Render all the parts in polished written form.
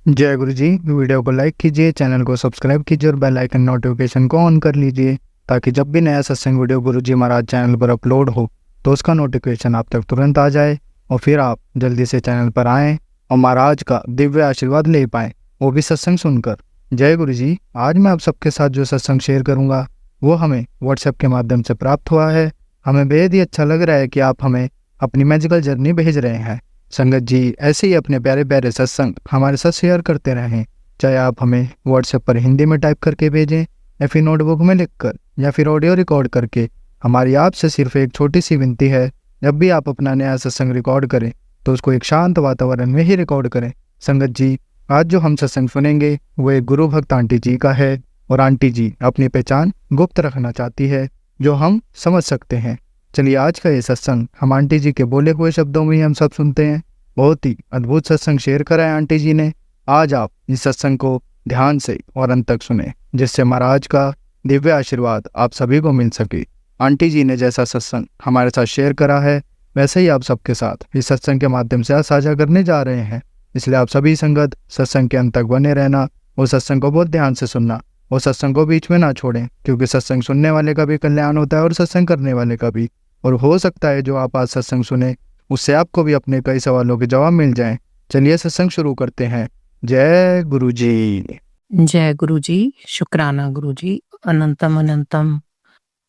जय गुरु जी। वीडियो को लाइक कीजिए, चैनल को सब्सक्राइब कीजिए और बेल आइकन नोटिफिकेशन को ऑन कर लीजिए ताकि जब भी नया सत्संग वीडियो गुरु जी महाराज चैनल पर अपलोड हो तो उसका नोटिफिकेशन आप तक तुरंत आ जाए और फिर आप जल्दी से चैनल पर आएँ और महाराज का दिव्य आशीर्वाद ले पाएँ, वो भी सत्संग सुनकर। जय गुरु जी। आज मैं आप सबके साथ जो सत्संग शेयर करूँगा वो हमें व्हाट्सएप के माध्यम से प्राप्त हुआ है। हमें बेहद ही अच्छा लग रहा है कि आप हमें अपनी मैजिकल जर्नी भेज रहे हैं। संगत जी ऐसे ही अपने प्यारे प्यारे सत्संग हमारे साथ शेयर करते रहें, चाहे आप हमें व्हाट्सएप पर हिंदी में टाइप करके भेजें या फिर नोटबुक में लिखकर या फिर ऑडियो रिकॉर्ड करके। हमारी आपसे सिर्फ एक छोटी सी विनती है, जब भी आप अपना नया सत्संग रिकॉर्ड करें तो उसको एक शांत वातावरण में ही रिकॉर्ड करें। संगत जी आज जो हम सत्संग सुनेंगे वो एक गुरु भक्त आंटी जी का है और आंटी जी अपनी पहचान गुप्त रखना चाहती है जो हम समझ सकते हैं। चलिए आज का ये सत्संग हम आंटी जी के बोले हुए शब्दों में ही हम सब सुनते हैं। बहुत ही अद्भुत सत्संग शेयर करा है आंटी जी ने। आज आप इस सत्संग को ध्यान से और अंत तक सुने जिससे महाराज का दिव्य आशीर्वाद आप सभी को मिल सके। आंटी जी ने जैसा सत्संग हमारे साथ शेयर करा है वैसे ही आप सबके साथ इस सत्संग के माध्यम से आज साझा करने जा रहे हैं। इसलिए आप सभी संगत सत्संग के अंत तक बने रहना और सत्संग को बहुत ध्यान से सुनना और सत्संग को बीच में ना छोड़ें, क्योंकि सत्संग सुनने वाले का भी कल्याण होता है और सत्संग करने वाले का भी। और हो सकता है जो आप आज सत्संग सुने उससे आपको भी अपने कई सवालों के जवाब मिल जाएं। चलिए सत्संग शुरू करते हैं। जय गुरु जी। जय गुरु जी। शुक्राना गुरु जी, अनंतम अनंतम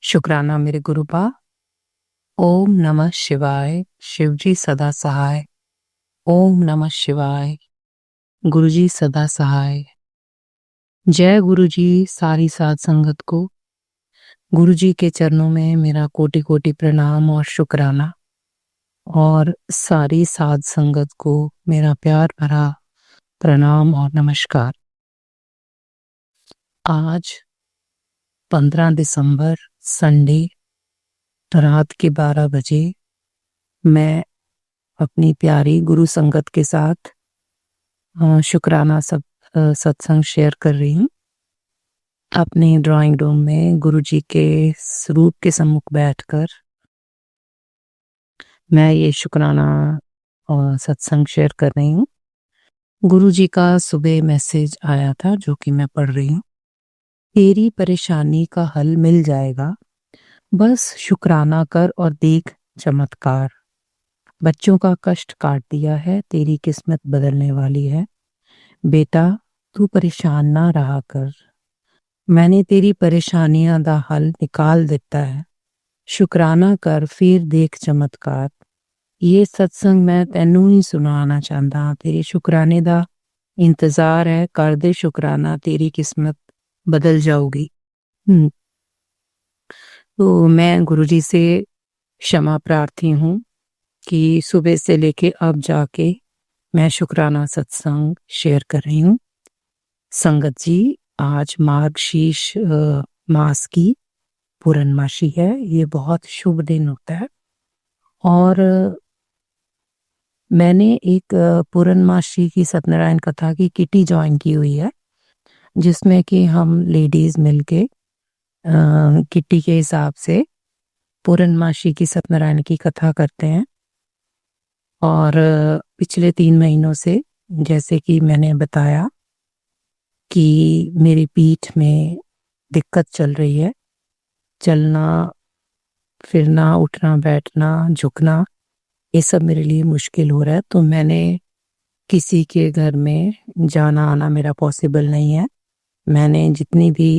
शुक्राना मेरे गुरुपा। ओम नमः शिवाय। शिव जी सदा सहाय। ओम नमः शिवाय। गुरु जी सदा सहाय। जय गुरु जी। सारी साध संगत को गुरु जी के चरणों में मेरा कोटि कोटि प्रणाम और शुक्राना, और सारी साध संगत को मेरा प्यार भरा प्रणाम और नमस्कार। आज 15 दिसंबर संडे रात के 12 बजे मैं अपनी प्यारी गुरु संगत के साथ शुक्राना सत्संग शेयर कर रही हूँ। अपने ड्राइंग रूम में गुरु जी के स्वरूप के सम्मुख बैठकर मैं ये शुक्राना सत्संग शेयर कर रही हूँ। गुरु जी का सुबह मैसेज आया था जो कि मैं पढ़ रही हूँ। तेरी परेशानी का हल मिल जाएगा, बस शुक्राना कर और देख चमत्कार। बच्चों का कष्ट काट दिया है, तेरी किस्मत बदलने वाली है। बेटा तू परेशान ना रहा कर, मैंने तेरी परेशानियां दा हल निकाल दिता है। शुक्राना कर फिर देख चमत्कार। ये सत्संग मैं तैनू ही सुनाना चाहता, तेरे शुक्राने दा इंतजार है। कर दे शुक्राना, तेरी किस्मत बदल जाऊगी। तो मैं गुरुजी से क्षमा प्रार्थी हूँ कि सुबह से लेके अब जाके मैं शुक्राना सत्संग शेयर कर रही हूँ। संगत जी आज मार्गशीर्ष मास की पूर्णमासी है। ये बहुत शुभ दिन होता है और मैंने एक पूर्णमासी की सत्यनारायण कथा की किटी ज्वाइन की हुई है, जिसमें कि हम लेडीज मिलके किटी के हिसाब से पूर्णमासी की सत्यनारायण की कथा करते हैं। और पिछले 3 महीनों से, जैसे कि मैंने बताया कि मेरी पीठ में दिक्कत चल रही है, चलना फिरना, उठना बैठना, झुकना, ये सब मेरे लिए मुश्किल हो रहा है। तो मैंने किसी के घर में जाना आना मेरा पॉसिबल नहीं है। मैंने जितनी भी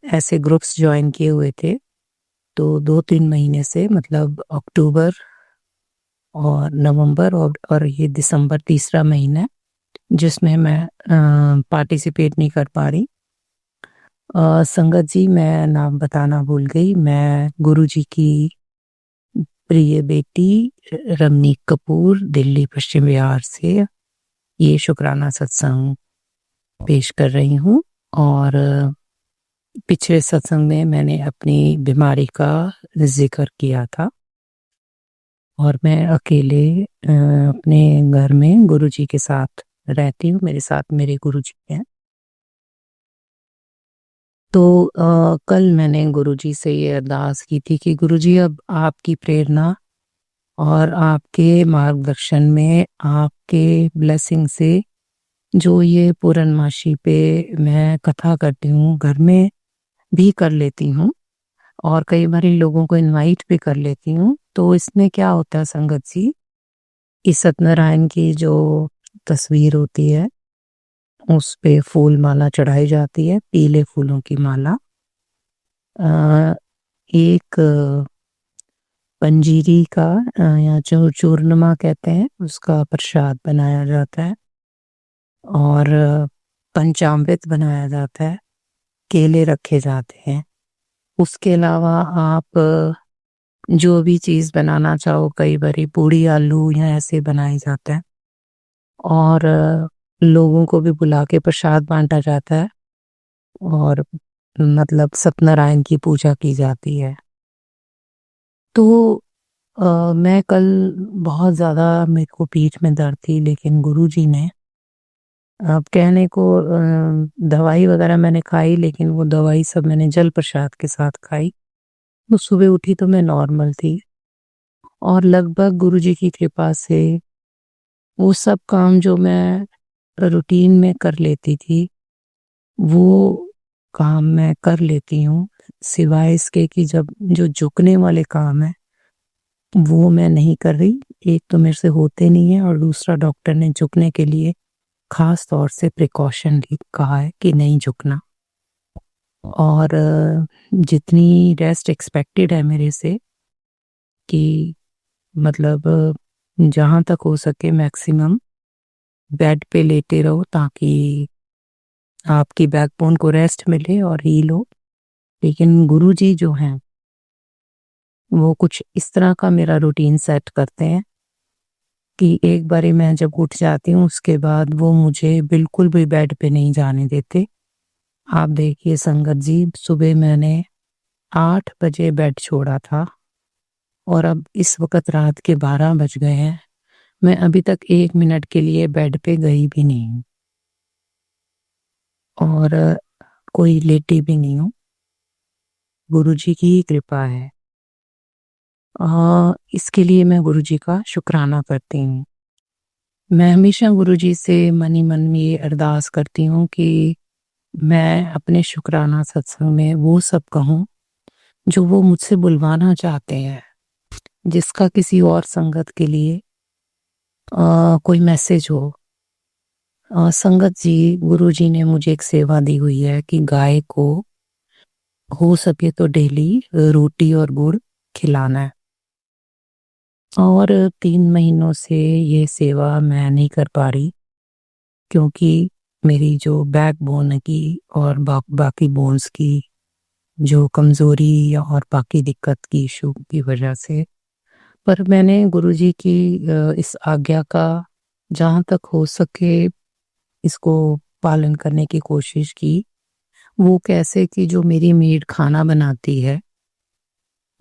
ऐसे ग्रुप्स ज्वाइन किए हुए थे, तो 2-3 महीने से, मतलब अक्टूबर और नवंबर और ये दिसंबर तीसरा महीना है जिसमें मैं पार्टिसिपेट नहीं कर पा रही। संगत जी मैं नाम बताना भूल गई, मैं गुरु जी की प्रिय बेटी रमनीक कपूर दिल्ली पश्चिम बिहार से ये शुक्राना सत्संग पेश कर रही हूँ। और पिछले सत्संग में मैंने अपनी बीमारी का जिक्र किया था और मैं अकेले अपने घर में गुरुजी के साथ रहती हूँ। मेरे साथ मेरे गुरुजी हैं। तो कल मैंने गुरुजी से ये अरदास की थी कि गुरुजी अब आपकी प्रेरणा और आपके मार्गदर्शन में, आपके ब्लेसिंग से जो ये पूर्णमासी पे मैं कथा करती हूँ, घर में भी कर लेती हूँ और कई बारी लोगों को इनवाइट भी कर लेती हूँ। तो इसमें क्या होता है संगत जी, इस सत्यनारायण की जो तस्वीर होती है, उस पे फूल माला चढ़ाई जाती है, पीले फूलों की माला। एक पंजीरी का या जो चूर्णमा कहते हैं, उसका प्रसाद बनाया जाता है और पंचामृत बनाया जाता है, केले रखे जाते हैं। उसके अलावा आप जो भी चीज़ बनाना चाहो, कई बारी पूड़ी आलू या ऐसे बनाए जाता है और लोगों को भी बुला के प्रसाद बांटा जाता है और मतलब सत्यनारायण की पूजा की जाती है। तो मैं कल बहुत ज़्यादा मेरे को पीठ में दर्द थी, लेकिन गुरुजी ने अब कहने को दवाई वगैरह मैंने खाई, लेकिन वो दवाई सब मैंने जल प्रसाद के साथ खाई। तो सुबह उठी तो मैं नॉर्मल थी और लगभग गुरुजी की कृपा से वो सब काम जो मैं रूटीन में कर लेती थी, वो काम मैं कर लेती हूँ। सिवाय इसके कि जब जो झुकने वाले काम हैं, वो मैं नहीं कर रही। एक तो मेरे से होते नहीं है और दूसरा डॉक्टर ने झुकने के लिए ख़ास तौर से प्रिकॉशनली कहा है कि नहीं झुकना। और जितनी रेस्ट एक्सपेक्टेड है मेरे से कि मतलब जहाँ तक हो सके मैक्सिमम बेड पे लेटे रहो ताकि आपकी बैकबोन को रेस्ट मिले और हील हो। लेकिन गुरुजी जो हैं, वो कुछ इस तरह का मेरा रूटीन सेट करते हैं कि एक बारी मैं जब उठ जाती हूँ, उसके बाद वो मुझे बिल्कुल भी बेड पे नहीं जाने देते। आप देखिए संगत जी, सुबह मैंने 8 बजे बेड छोड़ा था और अब इस वक़्त रात के 12 बज गए हैं। मैं अभी तक 1 मिनट के लिए बेड पे गई भी नहीं हूँ और कोई लेटी भी नहीं हूँ। गुरुजी की ही कृपा है। इसके लिए मैं गुरुजी का शुक्राना करती हूँ। मैं हमेशा गुरुजी से मन ही मन में ये अरदास करती हूँ कि मैं अपने शुक्राना सत्संग में वो सब कहूँ जो वो मुझसे बुलवाना चाहते हैं, जिसका किसी और संगत के लिए कोई मैसेज हो। संगत जी, गुरुजी ने मुझे एक सेवा दी हुई है कि गाय को हो सके तो डेली रोटी और गुड़ खिलाना है और 3 महीनों से ये सेवा मैं नहीं कर पा रही क्योंकि मेरी जो बैकबोन की और बाकी बोन्स की जो कमज़ोरी और बाकी दिक्कत की इशू की वजह से। पर मैंने गुरुजी की इस आज्ञा का जहाँ तक हो सके इसको पालन करने की कोशिश की। वो कैसे कि जो मेरी मेड खाना बनाती है,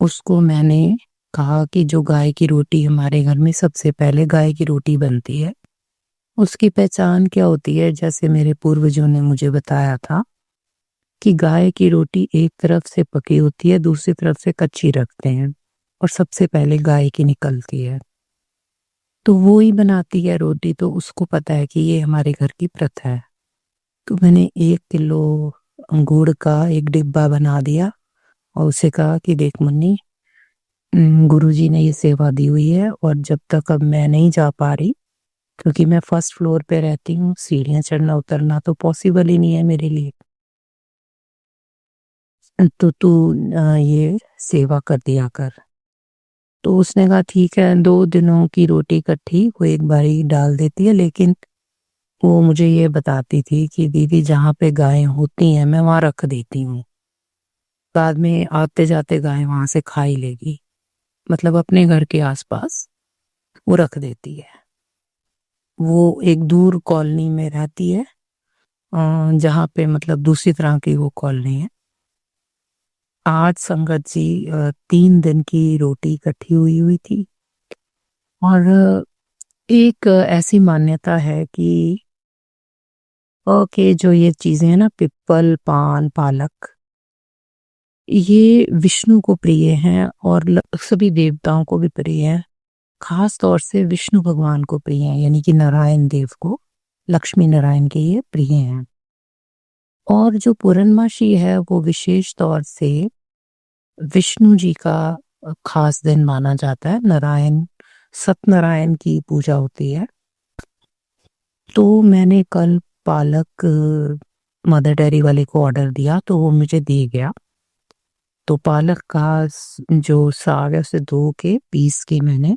उसको मैंने कहा कि जो गाय की रोटी हमारे घर में सबसे पहले गाय की रोटी बनती है, उसकी पहचान क्या होती है? जैसे मेरे पूर्वजों ने मुझे बताया था कि गाय की रोटी एक तरफ से पकी होती है, दूसरी तरफ से कच्ची रखते हैं और सबसे पहले गाय की निकलती है। तो वो ही बनाती है रोटी, तो उसको पता है कि ये हमारे घर की प्रथा है। तो मैंने 1 किलो गुड़ का एक डिब्बा बना दिया और उसे कहा कि देख मुन्नी, गुरुजी ने ये सेवा दी हुई है और जब तक अब मैं नहीं जा पा रही, क्योंकि मैं फर्स्ट फ्लोर पे रहती हूँ, सीढ़ियाँ चढ़ना उतरना तो पॉसिबल ही नहीं है मेरे लिए। तो तू ये सेवा कर दिया कर। तो उसने कहा ठीक है, 2 दिनों की रोटी इकट्ठी वो एक बारी डाल देती है, लेकिन वो मुझे ये बताती थी कि दीदी जहाँ पे गायें होती हैं मैं वहाँ रख देती हूँ। बाद में आते जाते गाय वहाँ से खा ही लेगी। मतलब अपने घर के आसपास वो रख देती है। वो एक दूर कॉलोनी में रहती है, जहाँ पे मतलब दूसरी तरह की वो कॉलोनी है। आज संगत जी 3 दिन की रोटी इकट्ठी हुई थी और एक ऐसी मान्यता है कि ओके, जो ये चीजें हैं ना, पिपल, पान, पालक, ये विष्णु को प्रिय हैं और सभी देवताओं को भी प्रिय है। खास तौर से विष्णु भगवान को प्रिय है, यानी कि नारायण देव को, लक्ष्मी नारायण के ये प्रिय हैं। और जो पूर्णमासी है वो विशेष तौर से विष्णु जी का खास दिन माना जाता है। नारायण सत्यनारायण की पूजा होती है। तो मैंने कल पालक मदर डेयरी वाले को ऑर्डर दिया तो वो मुझे दे गया। तो पालक का जो साग है उसे धो के पीस के मैंने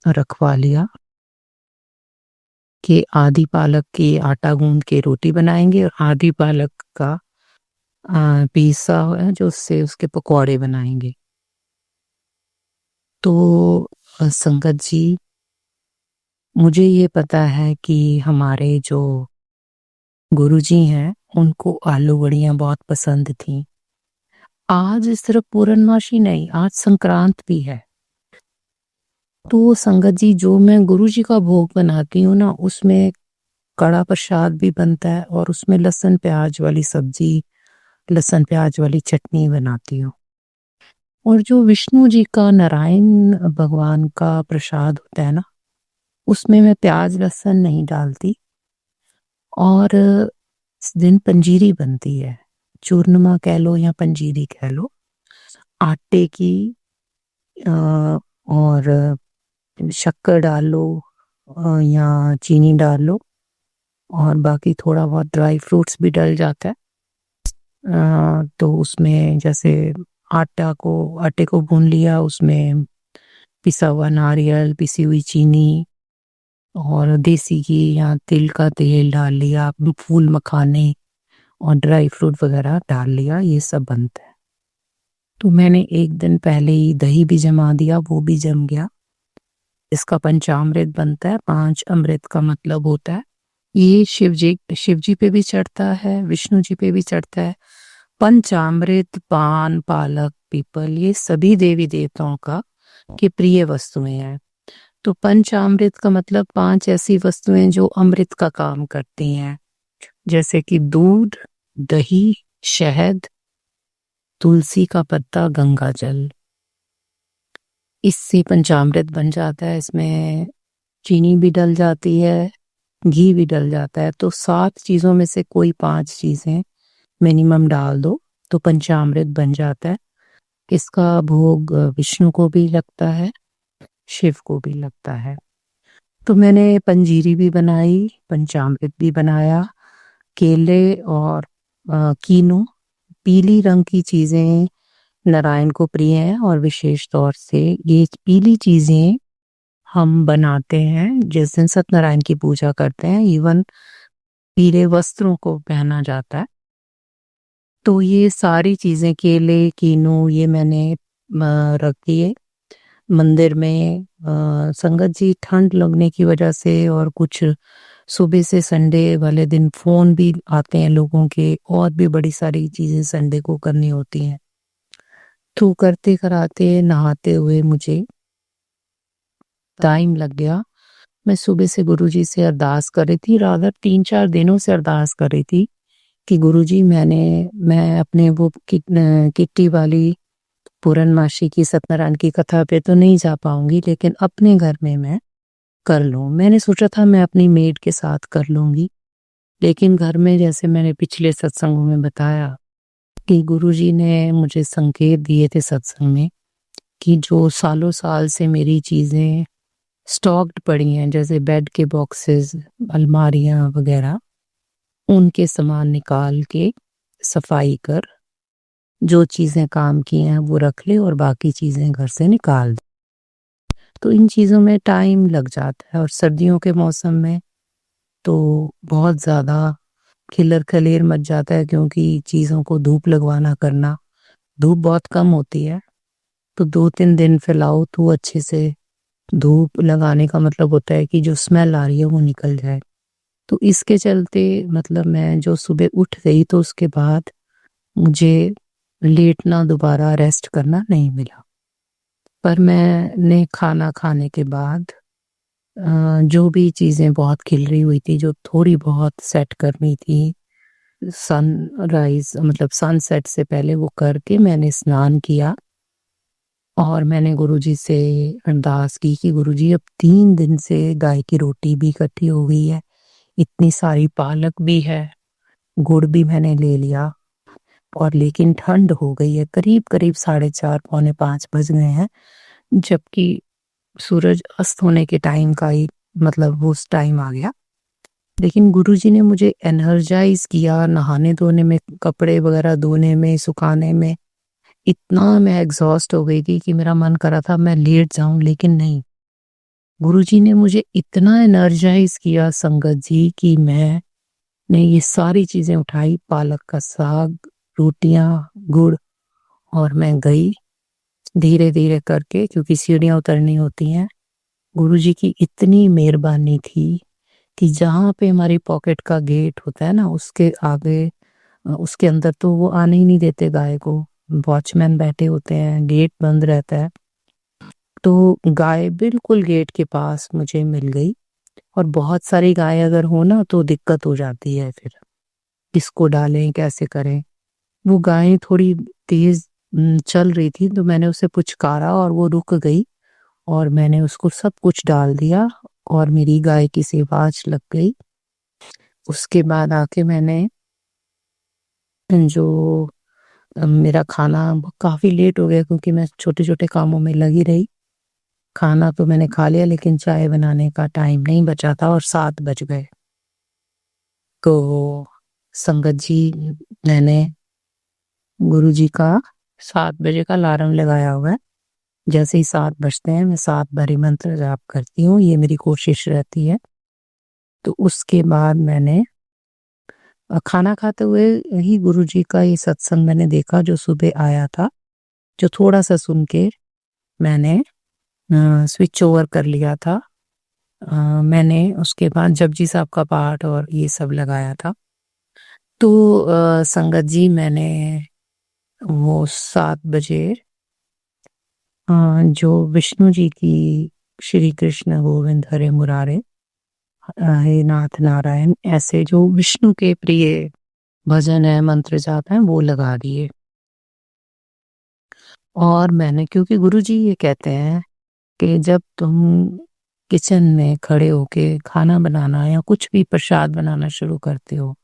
रखवा लिया कि आधी पालक की आटा गूंद के रोटी बनाएंगे और आधी पालक का पीसा है जो उससे उसके पकौड़े बनाएंगे। तो संगत जी, मुझे ये पता है कि हमारे जो गुरुजी हैं उनको आलू बड़ियां बहुत पसंद थी। आज सिर्फ पूर्णमासी नहीं, आज संक्रांत भी है। तो संगत जी, जो मैं गुरुजी का भोग बनाती हूँ ना, उसमें कड़ा प्रसाद भी बनता है और उसमें लहसुन प्याज वाली सब्जी, लहसुन प्याज वाली चटनी बनाती हूँ। और जो विष्णु जी का नारायण भगवान का प्रसाद होता है ना, उसमें मैं प्याज लहसुन नहीं डालती। और इस दिन पंजीरी बनती है, चूरमा कह लो या पंजीरी कह लो, आटे की और शक्कर डाल लो या चीनी डाल लो और बाकी थोड़ा बहुत ड्राई फ्रूट्स भी डल जाता है। तो उसमें जैसे आटे को भून लिया, उसमें पिसा हुआ नारियल, पिसी हुई चीनी और देसी घी या तिल का तेल डाल लिया, फूल मखाने और ड्राई फ्रूट वगैरह डाल लिया, ये सब बनता है। तो मैंने एक दिन पहले ही दही भी जमा दिया, वो भी जम गया। इसका पंचामृत बनता है। 5 अमृत का मतलब होता है ये शिव जी पे भी चढ़ता है, विष्णु जी पे भी चढ़ता है। पंचामृत, पान, पालक, पीपल, ये सभी देवी देवताओं का की प्रिय वस्तुएं हैं। तो पंचामृत का मतलब 5 ऐसी वस्तुएं जो अमृत का काम करती हैं, जैसे कि दूध, दही, शहद, तुलसी का पत्ता, गंगा जल। इससे पंचामृत बन जाता है। इसमें चीनी भी डल जाती है, घी भी डल जाता है। तो 7 चीजों में से कोई 5 चीजें मिनिमम डाल दो तो पंचामृत बन जाता है। इसका भोग विष्णु को भी लगता है, शिव को भी लगता है। तो मैंने पंजीरी भी बनाई, पंचामृत भी बनाया। केले और कीनू, पीली रंग की चीजें नारायण को प्रिय हैं और विशेष तौर से ये पीली चीजें हम बनाते हैं जिस दिन सत्यनारायण की पूजा करते हैं। इवन पीले वस्त्रों को पहना जाता है। तो ये सारी चीजें, केले, कीनू, ये मैंने रख दिए मंदिर में। संगत जी, ठंड लगने की वजह से और कुछ सुबह से संडे वाले दिन फोन भी आते हैं लोगों के, और भी बड़ी सारी चीजें संडे को करनी होती हैं। तो करते कराते नहाते हुए मुझे टाइम लग गया। मैं सुबह से गुरुजी से अरदास कर रही थी, रादर 3-4 दिनों से अरदास कर रही थी कि गुरुजी, मैं अपने वो किट्टी वाली पूर्णमासी की सत्यनारायण की कथा पे तो नहीं जा पाऊंगी, लेकिन अपने घर में मैं कर लूं। मैंने सोचा था मैं अपनी मेड के साथ कर लूंगी, लेकिन घर में, जैसे मैंने पिछले सत्संगों में बताया कि गुरुजी ने मुझे संकेत दिए थे सत्संग में कि जो सालों साल से मेरी चीजें स्टॉक्ड पड़ी हैं, जैसे बेड के बॉक्सेस, अलमारियां वगैरह, उनके सामान निकाल के सफाई कर, जो चीजें काम की हैं वो रख ले और बाकी चीजें घर से निकाल दे। तो इन चीजों में टाइम लग जाता है और सर्दियों के मौसम में तो बहुत ज्यादा खिलर खलेर मच जाता है, क्योंकि चीजों को धूप लगवाना करना, धूप बहुत कम होती है। तो 2-3 दिन फैलाओ तो अच्छे से धूप लगाने का मतलब होता है कि जो स्मेल आ रही है वो निकल जाए। तो इसके चलते मतलब मैं जो सुबह उठ गई तो उसके बाद मुझे लेटना, दोबारा रेस्ट करना नहीं मिला। पर मैंने खाना खाने के बाद जो भी चीज़ें बहुत खिल रही हुई थी, जो थोड़ी बहुत सेट करनी थी, सनराइज मतलब सनसेट से पहले, वो करके मैंने स्नान किया और मैंने गुरुजी से अरदास की कि गुरुजी, अब 3 दिन से गाय की रोटी भी इकट्ठी हो गई है, इतनी सारी पालक भी है, गुड़ भी मैंने ले लिया। और लेकिन ठंड हो गई है, करीब-करीब 4:30 पौने 5 बज गए हैं, जबकि सूरज अस्त होने के टाइम का ही मतलब उस टाइम आ गया। लेकिन गुरुजी ने मुझे एनर्जाइज़ किया नहाने-धोने में, कपड़े वगैरह धोने में, सुखाने में। इतना मैं एग्ज़ॉस्ट हो गई थी कि मेरा मन कर रहा था मैं लेट जाऊँ, लेकिन नहीं। गुरुजी ने मुझे इतना एनर्जाइज़ किया संगत जी कि मैंने ये सारी चीज़ें उठाई, पालक का साग, रोटियाँ, गुड़, और मैं गई धीरे-धीरे करके, क्योंकि सीढ़ियाँ उतरनी होती हैं। गुरुजी की इतनी मेहरबानी थी कि जहाँ पे हमारी पॉकेट का गेट होता है ना, उसके आगे उसके अंदर तो वो आने ही नहीं देते गाय को। वॉचमैन बैठे होते हैं, गेट बंद रहता है। तो गाय बिल्कुल गेट के पास मुझे मिल गई। और बहुत सारी गाय अगर हो ना तो दिक्कत हो जाती है फिर, किसको डालें, कैसे करें? वो गाय थोड़ी तेज़ चल रही थी, तो मैंने उसे पुचकारा और वो रुक गई, और मैंने उसको सब कुछ डाल दिया और मेरी गाय की सेवा आज लग गई। उसके बाद आके मैंने जो मेरा खाना काफ़ी लेट हो गया, क्योंकि मैं छोटे-छोटे कामों में लगी रही। खाना तो मैंने खा लिया, लेकिन चाय बनाने का टाइम नहीं बचा था और 7 बज गए। तो संगत जी, मैंने गुरुजी का 7 बजे का अलार्म लगाया हुआ है। जैसे ही 7 बजते हैं मैं 7 बारी मंत्र जाप करती हूँ, ये मेरी कोशिश रहती है। तो उसके बाद मैंने खाना खाते हुए ही गुरुजी का ये सत्संग मैंने देखा जो सुबह आया था, जो थोड़ा-सा सुन के मैंने स्विच ओवर कर लिया था। मैंने उसके बाद जपजी साहब का पाठ और ये सब लगाया था। तो संगत जी, मैंने वो 7 बजे जो विष्णु जी की श्री कृष्ण गोविंद हरे मुरारे, हे नाथ नारायण, ऐसे जो विष्णु के प्रिय भजन है, मंत्र जाप हैं, वो लगा दिए। और मैंने, क्योंकि गुरुजी ये कहते हैं कि जब तुम किचन में खड़े होके खाना बनाना या कुछ भी प्रसाद बनाना शुरू करते हो,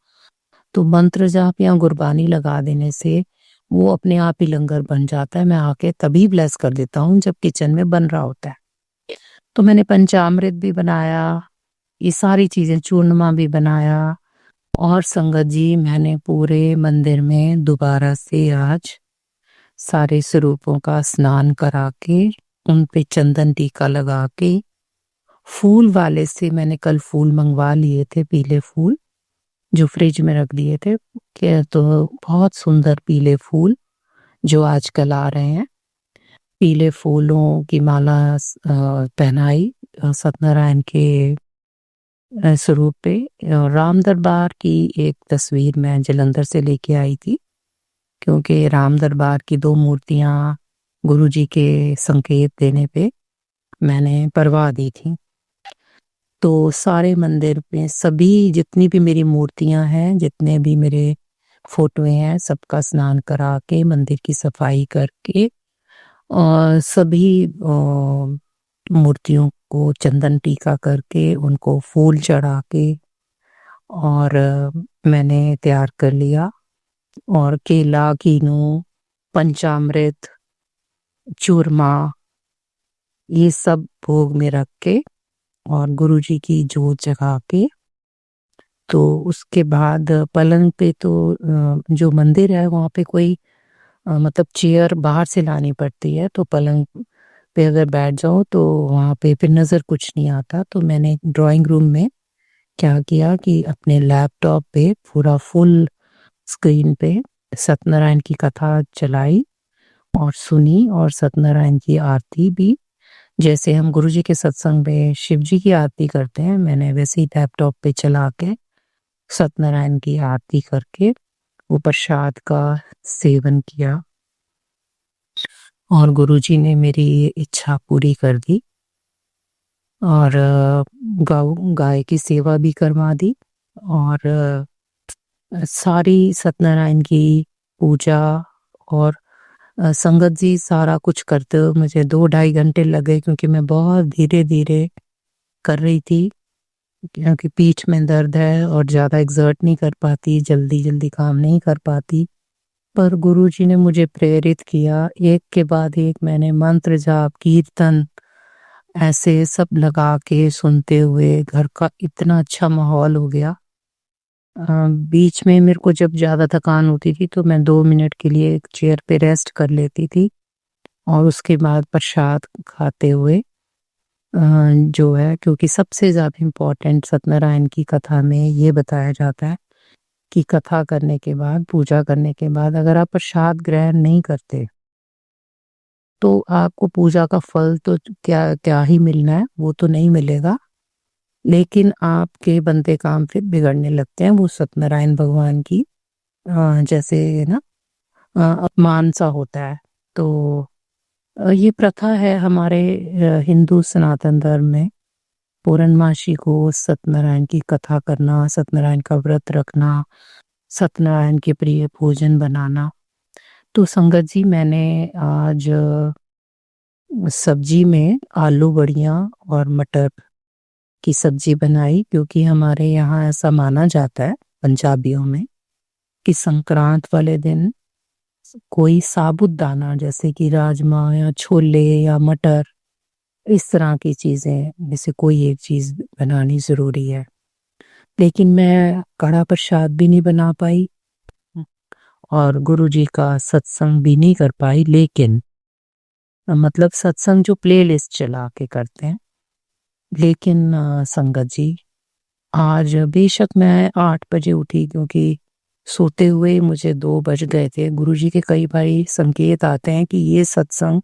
तो मंत्र जाप या गुरबानी लगा देने से वो अपने आप ही लंगर बन जाता है। मैं आके तभी ब्लेस कर देता हूँ जब किचन में बन रहा होता है। तो मैंने पंचामृत भी बनाया, ये सारी चीज़ें, चूरमा भी बनाया। और संगत जी, मैंने पूरे मंदिर में दोबारा से आज सारे स्वरूपों का स्नान करा के, उन पे चंदन टीका लगा के, फूल वाले से मैंने कल फूल मंगवा लिए थे, पीले फूल जो फ्रिज में रख दिए थे, कि तो बहुत सुंदर पीले फूल जो आजकल आ रहे हैं, पीले फूलों की माला पहनाई सत्यनारायण के स्वरूप पे। राम दरबार की एक तस्वीर मैं जलंधर से लेके आई थी, क्योंकि राम दरबार की 2 मूर्तियां गुरुजी के संकेत देने पे मैंने परवा दी थी। तो सारे मंदिर में सभी जितनी भी मेरी मूर्तियां हैं, जितने भी मेरे फोटोएं हैं, सबका स्नान करा के, मंदिर की सफाई करके, और सभी मूर्तियों को चंदन टीका करके, उनको फूल चढ़ा के, और मैंने तैयार कर लिया। और केला, कीनू, पंचामृत, चूरमा, ये सब भोग में रख के और गुरुजी की जोत जगा के, तो उसके बाद पलंग पे तो जो मंदिर है वहाँ पे कोई मतलब चेयर बाहर से लानी पड़ती है, तो पलंग पे अगर बैठ जाओ तो वहाँ पे फिर नज़र कुछ नहीं आता। तो मैंने ड्राइंग रूम में क्या किया कि अपने लैपटॉप पे पूरा फुल स्क्रीन पे सत्यनारायण की कथा चलाई और सुनी, और सत्यनारायण की आरती भी, जैसे हम गुरुजी के सत्संग में शिव जी की आरती करते हैं, मैंने वैसे ही लैपटॉप पे चला के सत्यनारायण की आरती करके वो प्रसाद का सेवन किया, और गुरुजी ने मेरी ये इच्छा पूरी कर दी। और गाय की सेवा भी करवा दी, और सारी सत्यनारायण की पूजा, और संगत जी, सारा कुछ करते हुए मुझे 2 ढाई घंटे लग गए, क्योंकि मैं बहुत धीरे-धीरे कर रही थी। क्योंकि पीठ में दर्द है और ज़्यादा एक्सर्ट नहीं कर पाती, जल्दी-जल्दी काम नहीं कर पाती। पर गुरुजी ने मुझे प्रेरित किया, एक के बाद एक मैंने मंत्र जाप, कीर्तन ऐसे सब लगा के सुनते हुए घर का इतना अच्छा माहौल हो गया। बीच में मेरे को जब ज़्यादा थकान होती थी तो मैं 2 मिनट के लिए एक चेयर पे रेस्ट कर लेती थी और उसके बाद प्रसाद खाते हुए जो है, क्योंकि सबसे ज़्यादा इम्पोर्टेंट सत्यनारायण की कथा में ये बताया जाता है कि कथा करने के बाद, पूजा करने के बाद अगर आप प्रसाद ग्रहण नहीं करते, तो आपको पूजा का फल तो क्या क्या ही मिलना है, वो तो नहीं मिलेगा। लेकिन आपके बनते काम फिर बिगड़ने लगते हैं, वो सत्यनारायण भगवान की जैसे ना अपमान सा होता है। तो ये प्रथा है हमारे हिंदू सनातन धर्म में, पूर्णमासी को सत्यनारायण की कथा करना, सत्यनारायण का व्रत रखना, सत्यनारायण के प्रिय भोजन बनाना। तो संगत जी, मैंने आज सब्जी में आलू बड़ियाँ और मटर की सब्जी बनाई, क्योंकि हमारे यहाँ ऐसा माना जाता है पंजाबियों में कि संक्रांत वाले दिन कोई साबुत दाना जैसे कि राजमा या छोले या मटर, इस तरह की चीज़ें में से कोई एक चीज़ बनानी ज़रूरी है। लेकिन मैं कड़ा प्रसाद भी नहीं बना पाई और गुरुजी का सत्संग भी नहीं कर पाई, लेकिन मतलब सत्संग जो प्लेलिस्ट चला के करते हैं। लेकिन संगत जी, आज बेशक मैं 8 बजे उठी, क्योंकि सोते हुए मुझे 2 बज गए थे। गुरुजी के कई बारी संकेत आते हैं कि ये सत्संग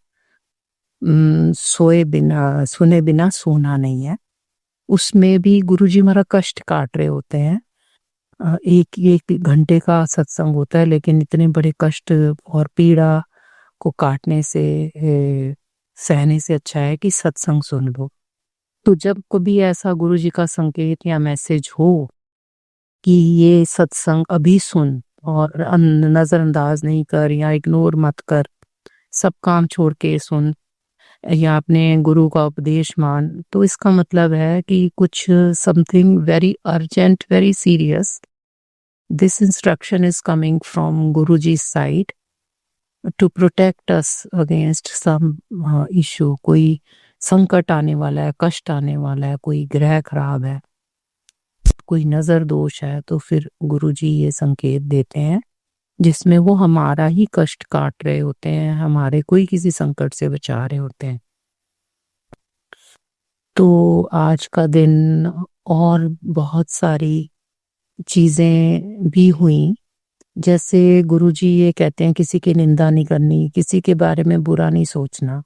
सुने बिना सोना नहीं है। उसमें भी गुरुजी हमारा कष्ट काट रहे होते हैं। 1 घंटे का सत्संग होता है, लेकिन इतने बड़े कष्ट और पीड़ा को काटने से सहने से अच्छा है कि सत्संग सुन लो। तो जब कभी ऐसा गुरुजी का संकेत या मैसेज हो कि ये सत्संग अभी सुन और नज़रअंदाज नहीं कर या इग्नोर मत कर, सब काम छोड़ के सुन या अपने गुरु का उपदेश मान, तो इसका मतलब है कि कुछ something very urgent, very serious, this instruction is coming from Guruji side to protect us against some issue. कोई संकट आने वाला है, कष्ट आने वाला है, कोई ग्रह खराब है, कोई नज़र दोष है, तो फिर गुरुजी ये संकेत देते हैं जिसमें वो हमारा ही कष्ट काट रहे होते हैं, हमारे कोई किसी संकट से बचा रहे होते हैं। तो आज का दिन और बहुत सारी चीज़ें भी हुई, जैसे गुरुजी ये कहते हैं किसी की निंदा नहीं करनी, किसी के बारे में बुरा नहीं सोचना।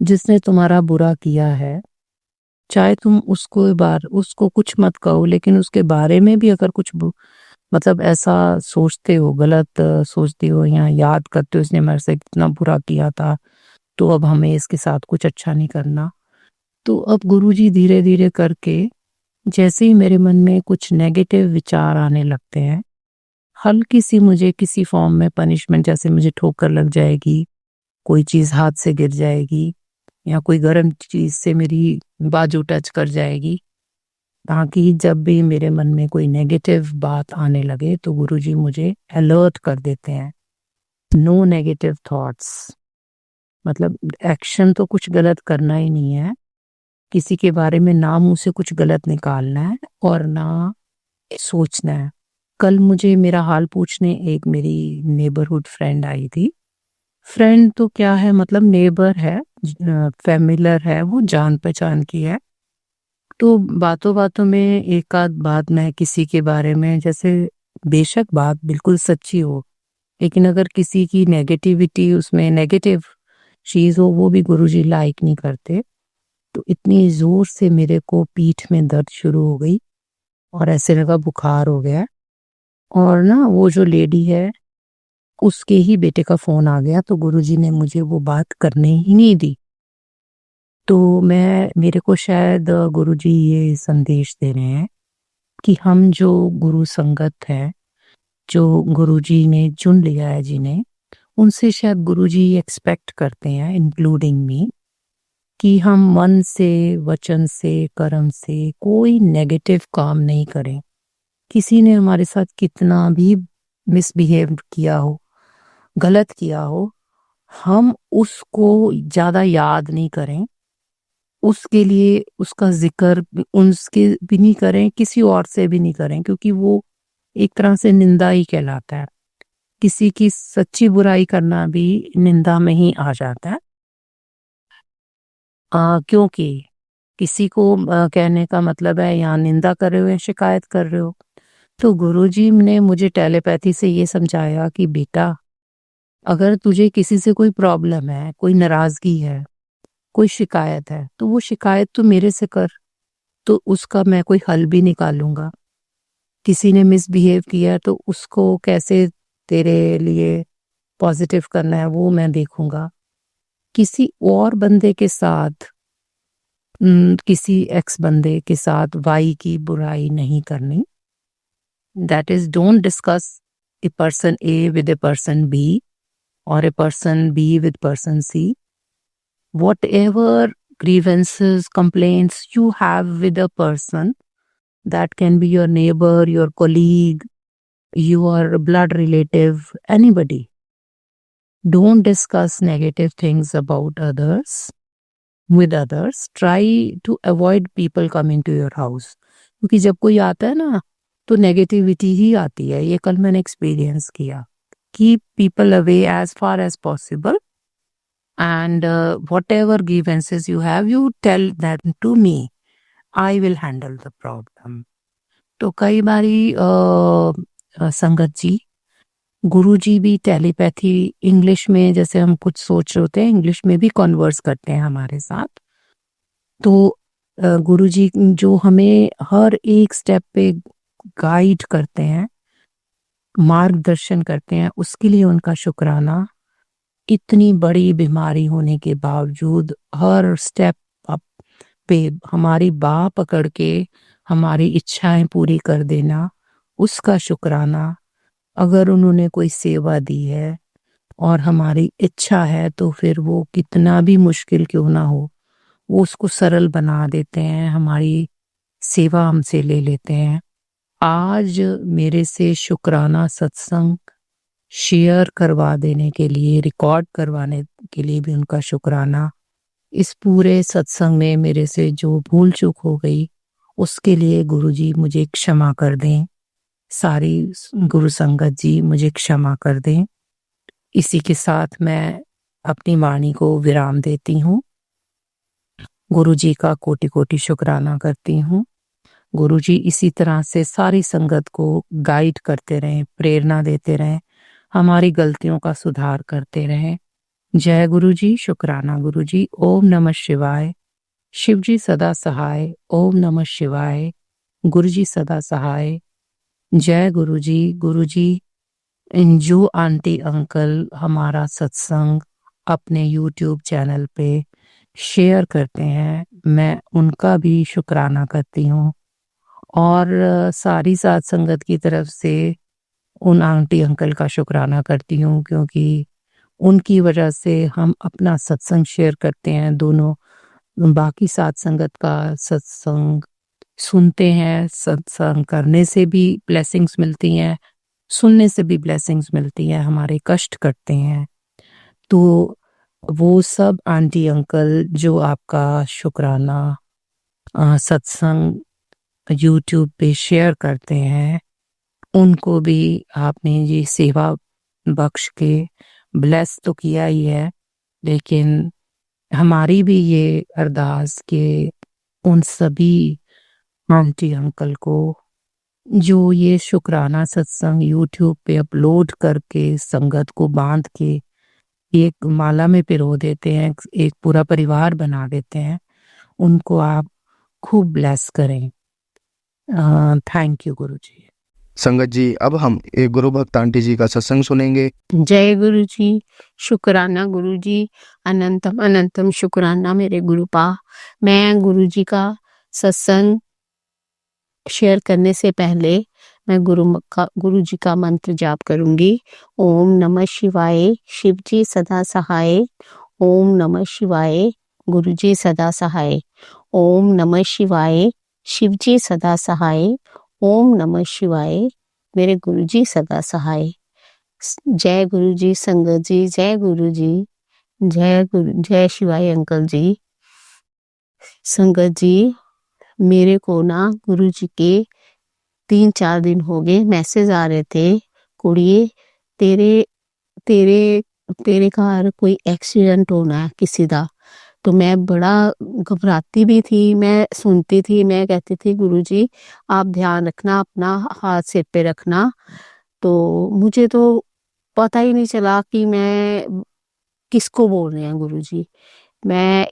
जिसने तुम्हारा बुरा किया है, चाहे तुम उसको कुछ मत कहो, लेकिन उसके बारे में भी अगर कुछ मतलब ऐसा सोचते हो, गलत सोचते हो या याद करते हो इसने मेरे से कितना बुरा किया था, तो अब हमें इसके साथ कुछ अच्छा नहीं करना। तो अब गुरुजी धीरे-धीरे करके, जैसे ही मेरे मन में कुछ नेगेटिव विचार आने लगते हैं, हल्की सी मुझे किसी फॉर्म में पनिशमेंट, जैसे मुझे ठोकर लग जाएगी, कोई चीज़ हाथ से गिर जाएगी या कोई गर्म चीज़ से मेरी बाजू टच कर जाएगी, ताकि जब भी मेरे मन में कोई नेगेटिव बात आने लगे तो गुरुजी मुझे अलर्ट कर देते हैं, नो नेगेटिव थॉट्स। मतलब एक्शन तो कुछ गलत करना ही नहीं है, किसी के बारे में ना मुँह से कुछ गलत निकालना है और ना सोचना है। कल मुझे मेरा हाल पूछने एक मेरी नेबरहुड फ्रेंड आई थी। फ्रेंड तो क्या है, मतलब नेबर है, फैमिलियर है, वो जान पहचान की है। तो बातों-बातों में एक आध बात मैं किसी के बारे में, जैसे बेशक बात बिल्कुल सच्ची हो, लेकिन अगर किसी की नेगेटिविटी, उसमें नेगेटिव चीज़ हो, वो भी गुरुजी लाइक नहीं करते। तो इतनी ज़ोर से मेरे को पीठ में दर्द शुरू हो गई और ऐसे लगा बुखार हो गया है। और ना वो जो लेडी है, उसके ही बेटे का फ़ोन आ गया, तो गुरुजी ने मुझे वो बात करने ही नहीं दी। तो मेरे को शायद गुरुजी ये संदेश दे रहे हैं कि हम जो गुरु संगत है, जो गुरुजी ने चुन लिया है जिन्हें, उनसे शायद गुरुजी एक्सपेक्ट करते हैं, इंक्लूडिंग मी, कि हम मन से, वचन से, कर्म से कोई नेगेटिव काम नहीं करें। किसी ने हमारे साथ कितना भी मिसबिहेव किया हो, गलत किया हो, हम उसको ज़्यादा याद नहीं करें, उसके लिए उसका ज़िक्र उसके भी नहीं करें, किसी और से भी नहीं करें, क्योंकि वो एक तरह से निंदा ही कहलाता है। किसी की सच्ची बुराई करना भी निंदा में ही आ जाता है। क्योंकि किसी को कहने का मतलब है यहाँ निंदा कर रहे हो या शिकायत कर रहे हो। तो गुरुजी ने मुझे टेलीपैथी से ये समझाया कि बेटा, अगर तुझे किसी से कोई प्रॉब्लम है, कोई नाराज़गी है, कोई शिकायत है, तो वो शिकायत तू मेरे से कर, तो उसका मैं कोई हल भी निकालूँगा। किसी ने मिसबिहेव किया है तो उसको कैसे तेरे लिए पॉज़िटिव करना है वो मैं देखूँगा। किसी और बंदे के साथ किसी एक्स बंदे के साथ वाई की बुराई नहीं करनी। That is don't discuss a person A with a person B और a person B with person C. Whatever grievances, complaints you have with a person, that can be your neighbor, your colleague, your blood relative, anybody. Don't discuss negative things about others with others. Try to avoid people coming to your house. क्योंकि जब कोई आता है ना तो negativity ही आती है। ये कल मैंने एक्सपीरियंस किया। Keep people away as far as possible. And whatever grievances you have, you tell them to me. I will handle the problem. तो कई बारी संगत जी, गुरुजी भी टेलीपैथी इंग्लिश में, जैसे हम कुछ सोच रहे होते हैं, इंग्लिश में भी कन्वर्स करते हैं हमारे साथ। तो गुरुजी जो हमें हर एक स्टेप पे गाइड करते हैं, मार्गदर्शन करते हैं, उसके लिए उनका शुक्राना। इतनी बड़ी बीमारी होने के बावजूद हर स्टेप पे हमारी बाह पकड़ के हमारी इच्छाएं पूरी कर देना, उसका शुक्राना। अगर उन्होंने कोई सेवा दी है और हमारी इच्छा है तो फिर वो कितना भी मुश्किल क्यों ना हो, वो उसको सरल बना देते हैं, हमारी सेवा हमसे ले लेते हैं। आज मेरे से शुक्राना सत्संग शेयर करवा देने के लिए, रिकॉर्ड करवाने के लिए भी उनका शुक्राना। इस पूरे सत्संग में मेरे से जो भूल चूक हो गई उसके लिए गुरुजी मुझे क्षमा कर दें, सारी गुरु संगत जी मुझे क्षमा कर दें। इसी के साथ मैं अपनी वाणी को विराम देती हूँ। गुरुजी का कोटि कोटि शुक्राना करती हूँ। गुरुजी इसी तरह से सारी संगत को गाइड करते रहें, प्रेरणा देते रहें, हमारी गलतियों का सुधार करते रहें। जय गुरुजी, शुक्राना गुरुजी। ओम नमः शिवाय। शिवजी सदा सहाय। ओम नमः शिवाय। गुरुजी सदा सहाय। जय गुरुजी। गुरुजी, जो आंटी अंकल हमारा सत्संग अपने YouTube चैनल पे शेयर करते हैं, मैं उनका भी शुक्राना करती हूँ और सारी साथ संगत की तरफ से उन आंटी अंकल का शुक्राना करती हूँ, क्योंकि उनकी वजह से हम अपना सत्संग शेयर करते हैं। दोनों बाकी साथ संगत का सत्संग सुनते हैं। सत्संग करने से भी ब्लेसिंग्स मिलती हैं, सुनने से भी ब्लेसिंग्स मिलती हैं, हमारे कष्ट कटते हैं। तो वो सब आंटी अंकल जो आपका शुक्राना सत्संग YouTube पे शेयर करते हैं, उनको भी आपने ये सेवा बख्श के ब्लेस तो किया ही है, लेकिन हमारी भी ये अरदास के उन सभी आंटी अंकल को जो ये शुक्राना सत्संग YouTube पे अपलोड करके संगत को बांध के एक माला में पिरो देते हैं, एक पूरा परिवार बना देते हैं, उनको आप खूब ब्लेस करें। थैंक यू गुरुजी। संगत जी, अब हम एक गुरु भक्त आंटी जी का सत्संग सुनेंगे। जय गुरु जी, शुक्राना गुरु जी, अनंतम अनंतम शुक्राना मेरे गुरुपा। मैं गुरु जी का सत्संग शेयर करने से पहले मैं गुरु जी का मंत्र जाप करूंगी। ओम नमः शिवाय। शिव जी सदा सहाय। ओम नमः शिवाय। गुरुजी सदा सहाय। ओम नमः शिवाय। शिवजी सदा सहाय। ओम नमः शिवाय। मेरे गुरुजी सदा सहाय। जय गुरुजी संगत जी, जय गुरुजी, जय शिवाय अंकल जी। संगत जी, मेरे को ना गुरुजी के 3-4 दिन हो गए मैसेज आ रहे थे, कुड़िए तेरे तेरे तेरे घर कोई एक्सीडेंट होना है किसी दा। तो मैं बड़ा घबराती भी थी, मैं सुनती थी, मैं कहती थी गुरुजी आप ध्यान रखना, अपना हाथ सिर पे रखना। तो मुझे तो पता ही नहीं चला कि मैं किसको बोल रहे हैं गुरुजी। मैं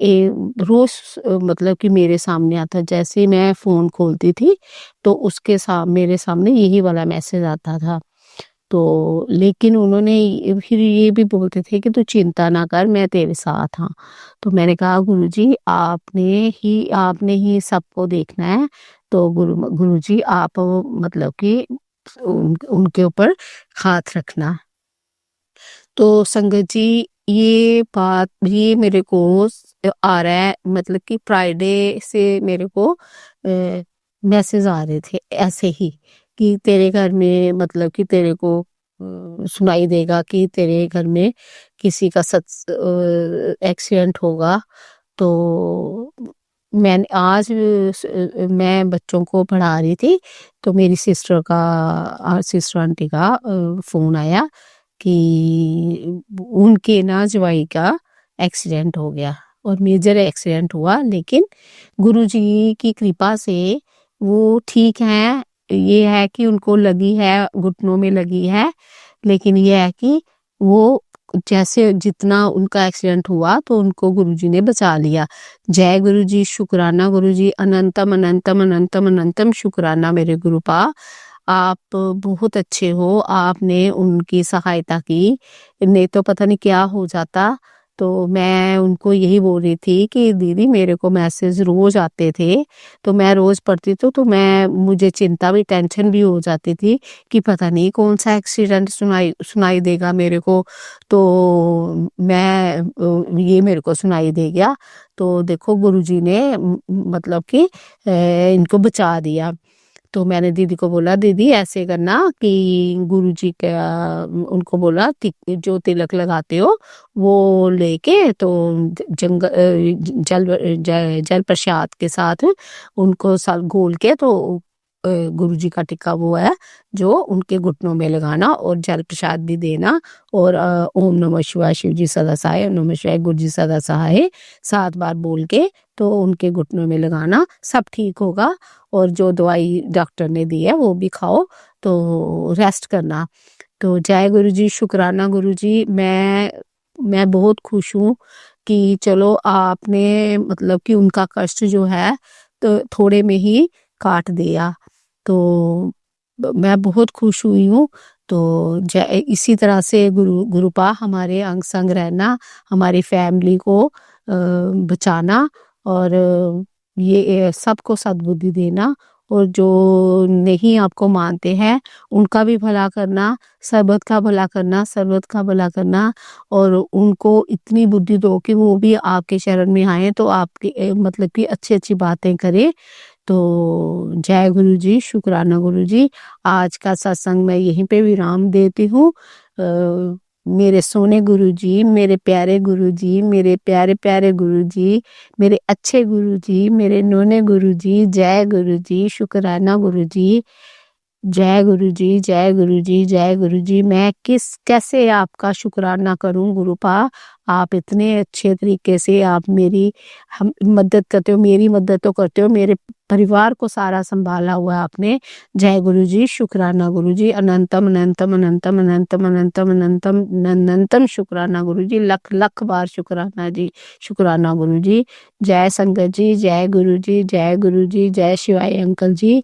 रोज मतलब कि मेरे सामने आता, जैसे ही मैं फोन खोलती थी तो उसके मेरे सामने यही वाला मैसेज आता था। तो लेकिन उन्होंने फिर ये भी बोलते थे कि तू चिंता ना कर, मैं तेरे साथ हाँ। तो मैंने कहा गुरुजी आपने ही सबको देखना है, तो गुरुजी आप मतलब कि उनके ऊपर हाथ रखना। तो संगत जी, ये बात ये मेरे को आ रहा है, मतलब कि फ्राइडे से मेरे को मैसेज आ रहे थे ऐसे ही कि तेरे घर में मतलब कि तेरे को सुनाई देगा कि तेरे घर में किसी का एक्सीडेंट होगा। तो मैंने आज मैं बच्चों को पढ़ा रही थी, तो मेरी सिस्टर आंटी का फोन आया कि उनके ना जवाई का एक्सीडेंट हो गया और मेजर एक्सीडेंट हुआ, लेकिन गुरुजी की कृपा से वो ठीक हैं। ये है कि उनको लगी है, घुटनों में लगी है, लेकिन ये है कि वो जैसे जितना उनका एक्सीडेंट हुआ तो उनको गुरुजी ने बचा लिया। जय गुरुजी, शुक्राना गुरुजी, अनंतम अनंतम अनंतम अनंतम शुक्राना मेरे गुरुपा। आप बहुत अच्छे हो, आपने उनकी सहायता की, नहीं तो पता नहीं क्या हो जाता। तो मैं उनको यही बोल रही थी कि दीदी मेरे को मैसेज रोज आते थे, तो मैं रोज पढ़ती तो मुझे चिंता भी टेंशन भी हो जाती थी कि पता नहीं कौन सा एक्सीडेंट सुनाई देगा मेरे को। तो ये मेरे को सुनाई दे गया। तो देखो गुरुजी ने मतलब कि इनको बचा दिया। तो मैंने दीदी को बोला दीदी ऐसे करना कि गुरुजी का उनको बोला जो तिलक लगाते हो वो लेके तो जल प्रसाद के साथ उनको घोल के तो गुरुजी का टिक्का वो है जो उनके घुटनों में लगाना और जल प्रसाद भी देना और ओम नमः शिवाय शिवजी सदा सहाय, ओम नमः शिवाय गुरुजी सदा सहाय 7 बार बोल के तो उनके घुटनों में लगाना, सब ठीक होगा। और जो दवाई डॉक्टर ने दी है वो भी खाओ, तो रेस्ट करना। तो जय गुरुजी, शुक्राना गुरुजी। मैं बहुत खुश हूँ कि चलो आपने मतलब कि उनका कष्ट जो है तो थोड़े में ही काट दिया। तो मैं बहुत खुश हुई हूँ। तो इसी तरह से गुरुपा हमारे अंग संग रहना, हमारी फैमिली को बचाना और ये सबको सद्बुद्धि देना, और जो नहीं आपको मानते हैं उनका भी भला करना, सर्बत का भला करना, सर्बत का भला करना, और उनको इतनी बुद्धि दो कि वो भी आपके शरण में आए तो आपकी मतलब कि अच्छी अच्छी बातें करे। तो जय गुरुजी, शुक्राना गुरुजी। आज का सत्संग मैं यहीं पे विराम देती हूँ। मेरे सोने गुरुजी, मेरे प्यारे गुरुजी, मेरे प्यारे प्यारे गुरुजी, मेरे अच्छे गुरुजी, मेरे नोने गुरुजी, जय गुरुजी, शुक्राना गुरुजी। जय गुरुजी, जय गुरुजी, जय गुरुजी। मैं कैसे आपका शुक्राना करूं गुरुपा, आप इतने अच्छे तरीके से आप मेरी मदद करते हो, मेरी मदद तो करते हो, मेरे परिवार को सारा संभाला हुआ है आपने। जय गुरुजी, शुक्राना गुरुजी, अनंतम अनंतम अनंतम अनंतम अनंतम अनंतम अनंतम शुक्राना गुरुजी, लख लख बार शुक्राना जी, शुक्राना गुरुजी। जय संगत जी, जय गुरुजी, जय गुरुजी, जय शिवाय अंकल जी,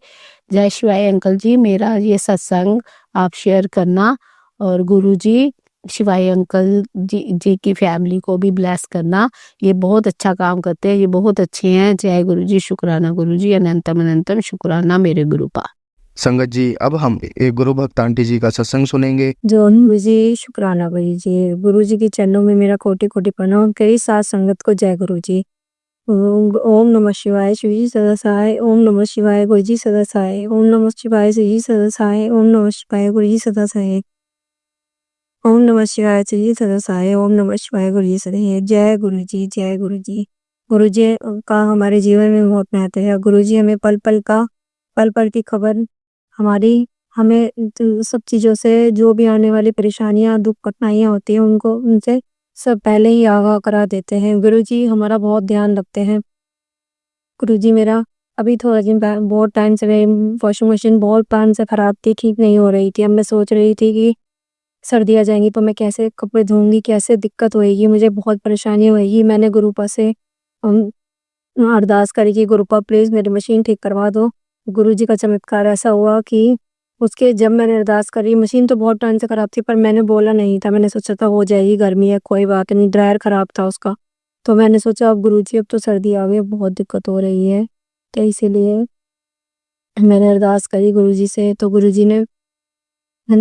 जय शिवाय अंकल जी। मेरा ये सत्संग आप शेयर करना और गुरुजी शिवाय अंकल जी की फैमिली को भी ब्लेस करना। ये बहुत अच्छा काम करते हैं, ये बहुत अच्छे हैं। जय गुरुजी, शुक्राना गुरुजी, अनंतम अनंतम शुक्राना मेरे गुरुपा। संगत जी, अब हम एक गुरु भक्त आंटी जी का सत्संग सुनेंगे। जो गुरुजी, शुक्राना गुरुजी। गुरुजी के चरणों में मेरा कोटि कोटि प्रणाम। कई साथ संगत को जय गुरुजी। ओम नमः शिवाय शिव जी सदा सहाय। ओम नमः शिवाय गुरु जी सदा सहाय। ओम नमः शिवाय शिव जी सदा सहाय। ओम नमः शिवाय गुरु जी सदा सहाय। ओम नमः शिवाय शिव जी सदा सहाय। ओम नमः शिवाय गुरु जी सदा सहाय। जय गुरु जी, जय गुरु जी। गुरु जी का हमारे जीवन में बहुत महत्व है। गुरु जी हमें पल पल की खबर हमारी हमें सब चीज़ों से, जो भी आने वाली परेशानियाँ, दुख, कठिनाइयाँ होती हैं उनको उनसे सब पहले ही आगाह करा देते हैं। गुरु जी हमारा बहुत ध्यान रखते हैं। गुरु जी मेरा अभी थोड़ा दिन बहुत टाइम से मेरी वॉशिंग मशीन बहुत टाइम से खराब थी, ठीक नहीं हो रही थी। अब मैं सोच रही थी कि सर्दी आ जाएंगी तो मैं कैसे कपड़े धोऊंगी, कैसे दिक्कत होएगी, मुझे बहुत परेशानी होएगी। मैंने गुरुपा से अरदास करी कि गुरुपा प्लीज़ मेरी मशीन ठीक करवा दो। गुरु जी का चमत्कार ऐसा हुआ कि उसके जब मैंने अरदास करी, मशीन तो बहुत टाइम से ख़राब थी पर मैंने बोला नहीं था। मैंने सोचा था हो जाएगी, गर्मी है कोई बात नहीं, ड्रायर ख़राब था उसका। तो मैंने सोचा अब गुरु जी अब तो सर्दी आ गई, बहुत दिक्कत हो रही है। तो इसीलिए मैंने अरदास करी गुरु जी से, तो गुरु जी ने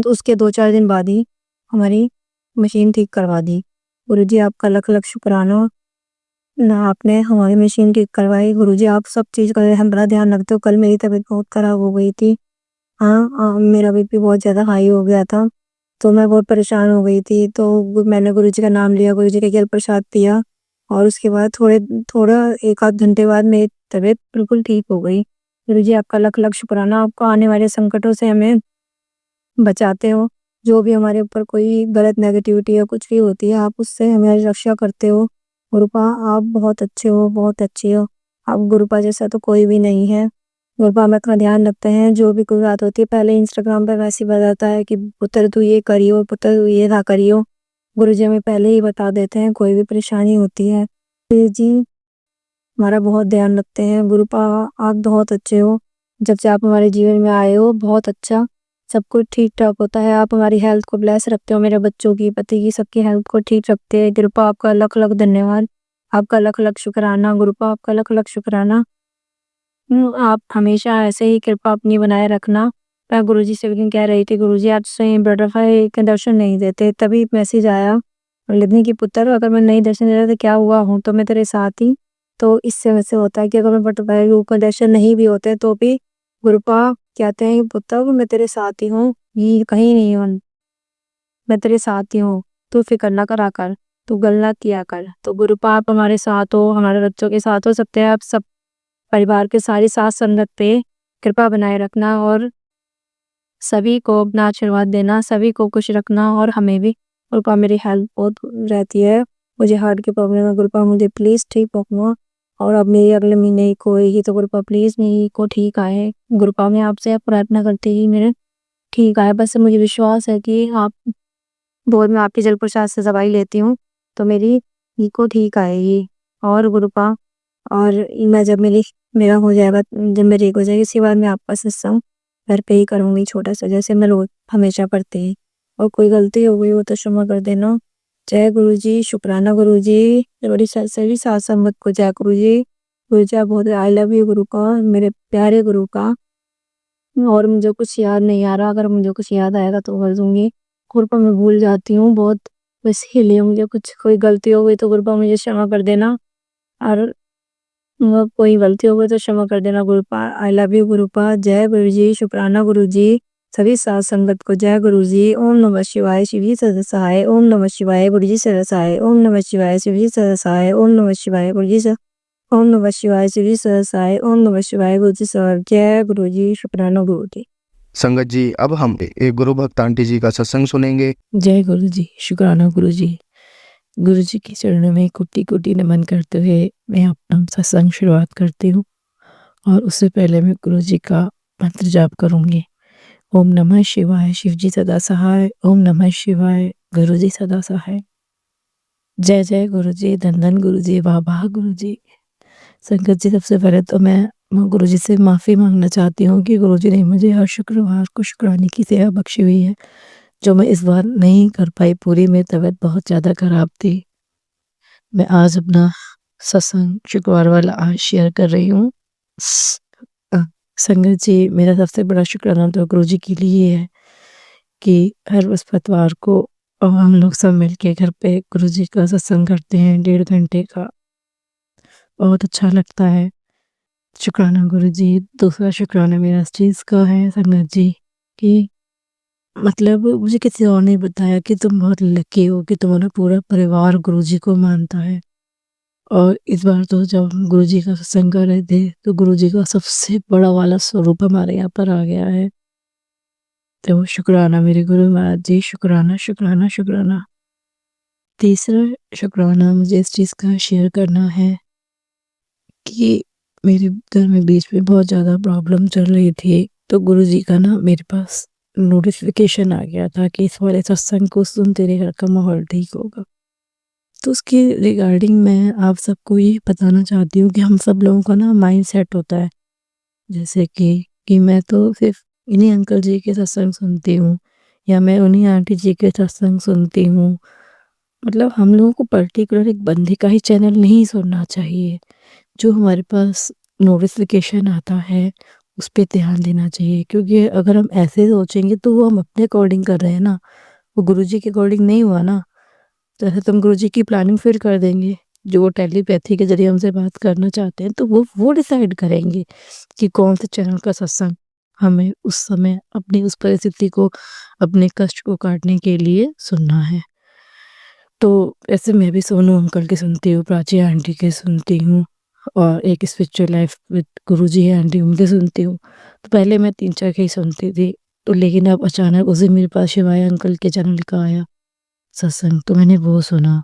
उसके 2-4 दिन बाद ही हमारी मशीन ठीक करवा दी। गुरु जी आपका लख लख शुक्राना ना, आपने हमारी मशीन ठीक करवाई। गुरु जी आप सब चीज़ का हमारा ध्यान रखते हो। कल मेरी तबीयत बहुत ख़राब हो गई थी। हाँ, मेरा बीपी बहुत ज़्यादा हाई हो गया था, तो मैं बहुत परेशान हो गई थी। तो मैंने गुरु जी का नाम लिया, गुरु जी का जल प्रसाद पिया और उसके बाद थोड़ा 1 आध घंटे बाद मेरी तबीयत बिल्कुल ठीक हो गई। गुरु जी आपका लख लख शुक्राना, आपको आने वाले संकटों से हमें बचाते हो। जो भी हमारे ऊपर कोई गलत नेगेटिविटी या कुछ भी होती है, आप उससे हमारी रक्षा करते हो। गुरुपा आप बहुत अच्छे हो, बहुत अच्छे हो। आप गुरुपा जैसा तो कोई भी नहीं है। गुरुपा हमें इतना ध्यान रखते हैं, जो भी कोई बात होती है पहले इंस्टाग्राम पे मैसेज बताता है कि पुत्र तू ये करियो, पुत्र तू ये ना करियो। गुरुजी हमें पहले ही बता देते हैं कोई भी परेशानी होती है। गुरु जी हमारा बहुत ध्यान रखते हैं। गुरुपा आप बहुत अच्छे हो। जब से आप हमारे जीवन में आए हो बहुत अच्छा सब कुछ ठीक-ठाक होता है। आप हमारी हेल्थ को ब्लेस रखते हो, मेरे बच्चों की, पति की, सबकी हेल्थ को ठीक रखते हैं। गुरुपा आपका लख-लख धन्यवाद। आपका लख-लख शुक्राना। गुरुपा आपका लख-लख शुक्राना। आप हमेशा ऐसे ही कृपा अपनी बनाए रखना। मैं गुरुजी से भी कह रही थी, गुरुजी आज से बटरफ्लाई के दर्शन नहीं देते। तभी मैसेज आया और लिखने की पुत्र अगर मैं नहीं दर्शन दे रहा तो क्या हुआ, हूँ तो मैं तेरे साथ ही। तो इससे वैसे होता है कि अगर मैं बटरफ्लाई रूप का दर्शन नहीं भी होते तो भी गुरुपा कहते हैं कि पुत्र मैं तेरे साथ ही हूँ, ये कहीं नहीं हूँ, मैं तेरे साथ ही हूँ, तू फिक्र ना करा कर, तू गलना किया कर। तो गुरुपा आप हमारे साथ हो, हमारे बच्चों के साथ हो, सबके आप सब परिवार के सारी साथ संगत पे कृपा बनाए रखना और सभी को अपना आशीर्वाद देना, सभी को खुश रखना और हमें भी। गुरुपा मेरी हेल्प बहुत रहती है, मुझे हार्ट की प्रॉब्लम है। गुरुपा मुझे प्लीज़ ठीक रखना और अब मेरी अगले महीने ही होएगी तो गुरुपा प्लीज़ मेरी को ठीक आए। गुरुपा मैं आपसे प्रार्थना करती ही मेरे ठीक आए। बस मुझे विश्वास है कि आप रोज़ मैं आपके जल प्रसाद से दवाई लेती हूँ तो मेरी को ठीक आएगी। और गुरुपा और मैं जब मेरा हो जाएगा, जब मेरी ठीक हो जाएगी इसके बाद मैं आपका सत्संग घर पे ही करूँगी छोटा-सा, जैसे मैं रोज़ हमेशा पढ़ती हूँ। और कोई गलती हो गई हो तो क्षमा कर देना। जय गुरु जी, शुक्राना गुरु जी, बड़ी सभी साथ संगत को जय गुरु जी। गुरु जी आप बहुत आई लव यू गुरु का, मेरे प्यारे गुरु का। और मुझे कुछ याद नहीं आ रहा, अगर मुझे कुछ याद आएगा तो कर दूँगी। गुरुपा मैं भूल जाती हूँ बहुत, इसीलिए मुझे कुछ कोई गलती हो गई तो गुरुपा मुझे क्षमा कर देना। और कोई गलती हो गई तो क्षमा कर देना गुरुपा। I love you गुरुपा। जय गुरु जी, शुक्राना गुरु जी। सभी साथ संगत को जय गुरु जी। ओम नमः शिवाय शिव जी सदा सहाय। ओम नमः शिवाय गुरु जी सदा सहाय। ओम नमः शिवाय शिव जी सदा सहाय। ओम नमः शिवाय गुरु जी ओम नमः शिवाय शिव जी सदा सहाय। ओम नमः शिवाय गुरु जी सदा। जय गुरु जी, शुक्राना गुरु जी। संगत जी अब हम एक गुरु भक्त आंटी जी का सत्संग सुनेंगे। जय गुरु जी, शुक्राना गुरु जी। गुरु जी के चरणों में कोटि-कोटि नमन करते हुए मैं अपना सत्संग शुरुआत करती हूँ और उससे पहले मैं गुरु जी का मंत्र जाप करूँगी। ओम नमः शिवाय शिव जी सदा सहाय। ओम नमः शिवाय गुरु जी सदा सहाय। जय जय गुरु जी, धन धन गुरु जी, वाह वाह गुरु जी। संगत जी सबसे पहले तो मैं गुरु जी से माफ़ी मांगना चाहती हूँ कि गुरु जी ने मुझे हर शुक्रवार को शुक्राने की सेवा बख्शी हुई है, जो मैं इस बार नहीं कर पाई पूरी। मेरी तबीयत बहुत ज़्यादा ख़राब थी। मैं आज अपना सत्संग शुक्रवार वाला आज शेयर कर रही हूँ। संगत जी मेरा सबसे बड़ा शुक्राना तो गुरु जी के लिए है कि हर बृहस्पतिवार को हम लोग सब मिलके घर पे गुरु जी का सत्संग करते हैं 1.5 घंटे का। बहुत अच्छा लगता है। शुक्राना गुरुजी। दूसरा शुक्राना मेरा इस चीज़ का है संगत जी कि मतलब मुझे किसी और ने बताया कि तुम बहुत लकी हो कि तुम्हारा पूरा परिवार गुरुजी को मानता है। और इस बार तो जब हम गुरुजी का सत्संग कर रहे थे तो गुरुजी का सबसे बड़ा वाला स्वरूप हमारे यहाँ पर आ गया है। तो शुक्राना मेरे गुरु महाराज जी, शुक्राना, शुक्राना, शुक्राना। तीसरा शुक्राना मुझे इस चीज़ का शेयर करना है कि मेरे घर में बीच में बहुत ज़्यादा प्रॉब्लम चल रही थी, तो गुरुजी का ना मेरे पास नोटिफ़िकेशन आ गया था कि इस वाले सत्संग को सुन तेरे घर का माहौल ठीक होगा। तो उसके रिगार्डिंग मैं आप सबको ये बताना चाहती हूँ कि हम सब लोगों का ना माइंड सेट होता है। जैसे कि मैं तो सिर्फ़ इन्हीं अंकल जी के सत्संग सुनती हूँ या मैं उन्हीं आंटी जी के सत्संग सुनती हूँ। मतलब हम लोगों को पर्टिकुलर एक बंदे का ही चैनल नहीं सुनना चाहिए। जो हमारे पास नोटिफ़िकेशन आता है, उस पे ध्यान देना चाहिए क्योंकि अगर हम ऐसे सोचेंगे तो वो हम अपने अकॉर्डिंग कर रहे हैं ना, वो गुरुजी के अकॉर्डिंग नहीं हुआ ना। तो ऐसे तो हम गुरुजी की प्लानिंग फिर कर देंगे, जो वो टेलीपैथी के ज़रिए हमसे बात करना चाहते हैं, तो वो डिसाइड करेंगे कि कौन से चैनल का सत्संग हमें उस समय अपनी उस परिस्थिति को, अपने कष्ट को काटने के लिए सुनना है। तो ऐसे मैं भी सोनू अंकल के सुनती हूँ, प्राची आंटी के सुनती हूँ और एक स्पिरिचुअल लाइफ विद गुरुजी है आंटी, उनके सुनती हूँ। तो पहले मैं 3-4 के ही सुनती थी, तो लेकिन अब अचानक उस दिन मेरे पास शिवाय अंकल के चैनल का आया सत्संग, तो मैंने वो सुना।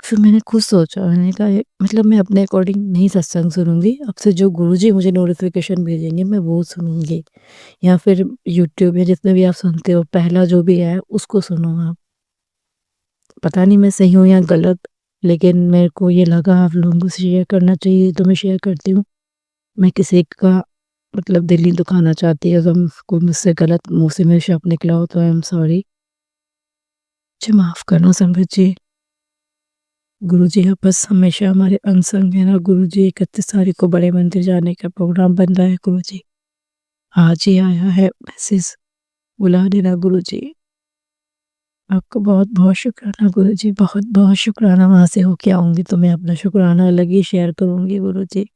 फिर मैंने खुद सोचा, मैंने कहा ये मतलब मैं अपने अकॉर्डिंग नहीं सत्संग सुनूँगी, अब से जो गुरुजी मुझे नोटिफ़िकेशन भेजेंगे मैं वो सुनूँगी या फिर यूट्यूब या जितने भी आप सुनते हो, पहला जो भी है उसको सुनो आप। पता नहीं मैं सही हूँ या गलत, लेकिन मेरे को ये लगा आप लोगों को शेयर करना चाहिए तो मैं शेयर करती हूँ। मैं किसी का मतलब दिल नहीं दुखाना चाहती, अगर कोई मुझसे गलत मुँह से मेरे शब्द निकला हो तो आई एम सॉरी। मुझे माफ़ करना संगत जी। गुरुजी आप बस हमेशा हमारे अंग-संग हैं ना गुरुजी। 31 तारीख को बड़े मंदिर जाने का प्रोग्राम बन रहा है गुरुजी। आज ही आया है मैसेज, बुला देना गुरुजी। आपका बहुत-बहुत शुक्राना गुरुजी, बहुत-बहुत शुक्राना। वहाँ से होके आऊँगी तो मैं अपना शुक्राना अलग ही शेयर करूँगी गुरुजी।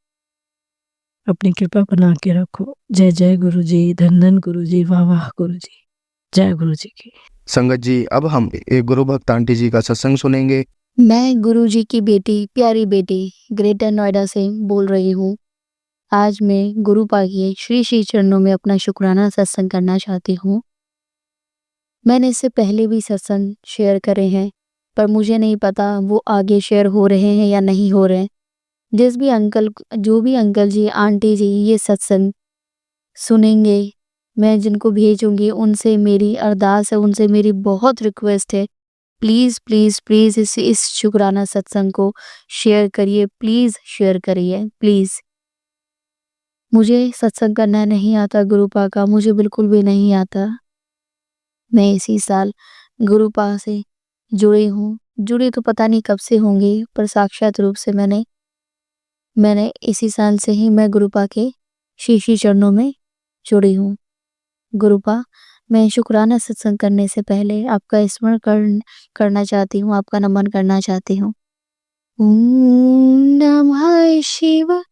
अपनी कृपा बना के रखो। जय जय गुरुजी, धन धन गुरुजी, वाह वाह गुरुजी। जय गुरुजी की। संगत जी, अब हम एक गुरु भक्त आंटी जी का सत्संग सुनेंगे। मैं गुरुजी की बेटी, प्यारी बेटी ग्रेटर नोएडा से बोल रही हूँ। आज मैं गुरुपा के श्री श्री चरणों में अपना शुक्राना सत्संग करना चाहती हूँ। मैंने इससे पहले भी सत्संग शेयर करे हैं, पर मुझे नहीं पता वो आगे शेयर हो रहे हैं या नहीं हो रहे हैं। जो भी अंकल जी, आंटी जी ये सत्संग सुनेंगे, मैं जिनको भेजूँगी उनसे मेरी अरदास है, उनसे मेरी बहुत रिक्वेस्ट है, प्लीज़, प्लीज़, प्लीज़ इस शुक्राना सत्संग को शेयर करिए, प्लीज़ शेयर करिए, प्लीज़। मुझे सत्संग करना नहीं आता गुरुपा का, मुझे बिल्कुल भी नहीं आता। मैं इसी साल गुरुपा से जुड़ी हूँ। जुड़ी तो पता नहीं कब से होंगी, पर साक्षात रूप से मैंने इसी साल से ही मैं गुरुपा के श्री चरणों में जुड़ी हूँ। गुरुपा, मैं शुक्राना सत्संग करने से पहले आपका स्मरण करना चाहती हूँ, आपका नमन करना चाहती हूँ। ओम नमः शिवाय।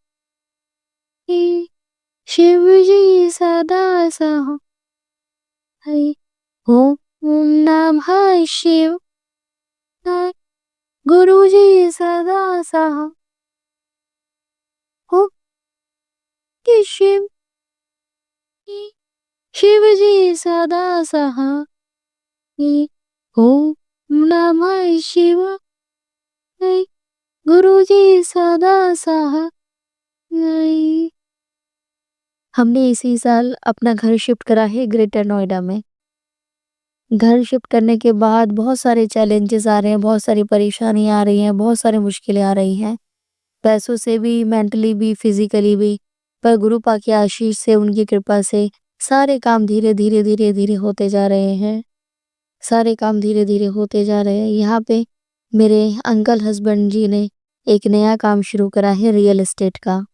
शिव जी सदा सहाय। ओम नमः शिवाय। गुरु जी सदा सहाय। ओम कि शिव जी सदा सहाय। ओम नमः शिवाय। गुरु जी सदा सहाय। हमने इसी साल अपना घर शिफ्ट करा है ग्रेटर नोएडा में। घर शिफ्ट करने के बाद बहुत सारे चैलेंजेस आ रहे हैं, बहुत सारी परेशानियाँ आ रही हैं, बहुत सारी मुश्किलें आ रही हैं। पैसों से भी, मेंटली भी, फिज़िकली भी। पर गुरुपा की आशीष से, उनकी कृपा से सारे काम धीरे-धीरे होते जा रहे हैं। सारे काम धीरे-धीरे होते जा रहे हैं। यहाँ पे मेरे अंकल हस्बैंड जी ने एक नया काम शुरू करा है रियल एस्टेट का।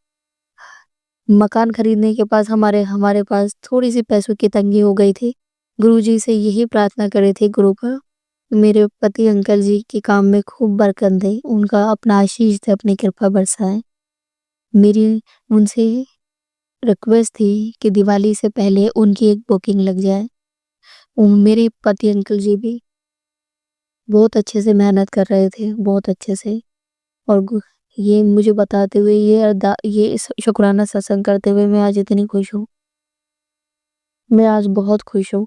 मकान खरीदने के पास हमारे पास थोड़ी-सी पैसों की तंगी हो गई थी। गुरुजी से यही प्रार्थना करे थे गुरुपा, मेरे पति अंकल जी के काम में खूब बरकत दें, उनका अपना आशीष दे, अपनी कृपा बरसाएँ। मेरी उनसे रिक्वेस्ट थी कि दिवाली से पहले उनकी एक बुकिंग लग जाए। मेरे पति अंकल जी भी बहुत अच्छे से मेहनत कर रहे थे, बहुत अच्छे से। और ये मुझे बताते हुए ये शुक्राना सत्संग करते हुए मैं आज इतनी खुश हूँ। मैं आज बहुत खुश हूँ।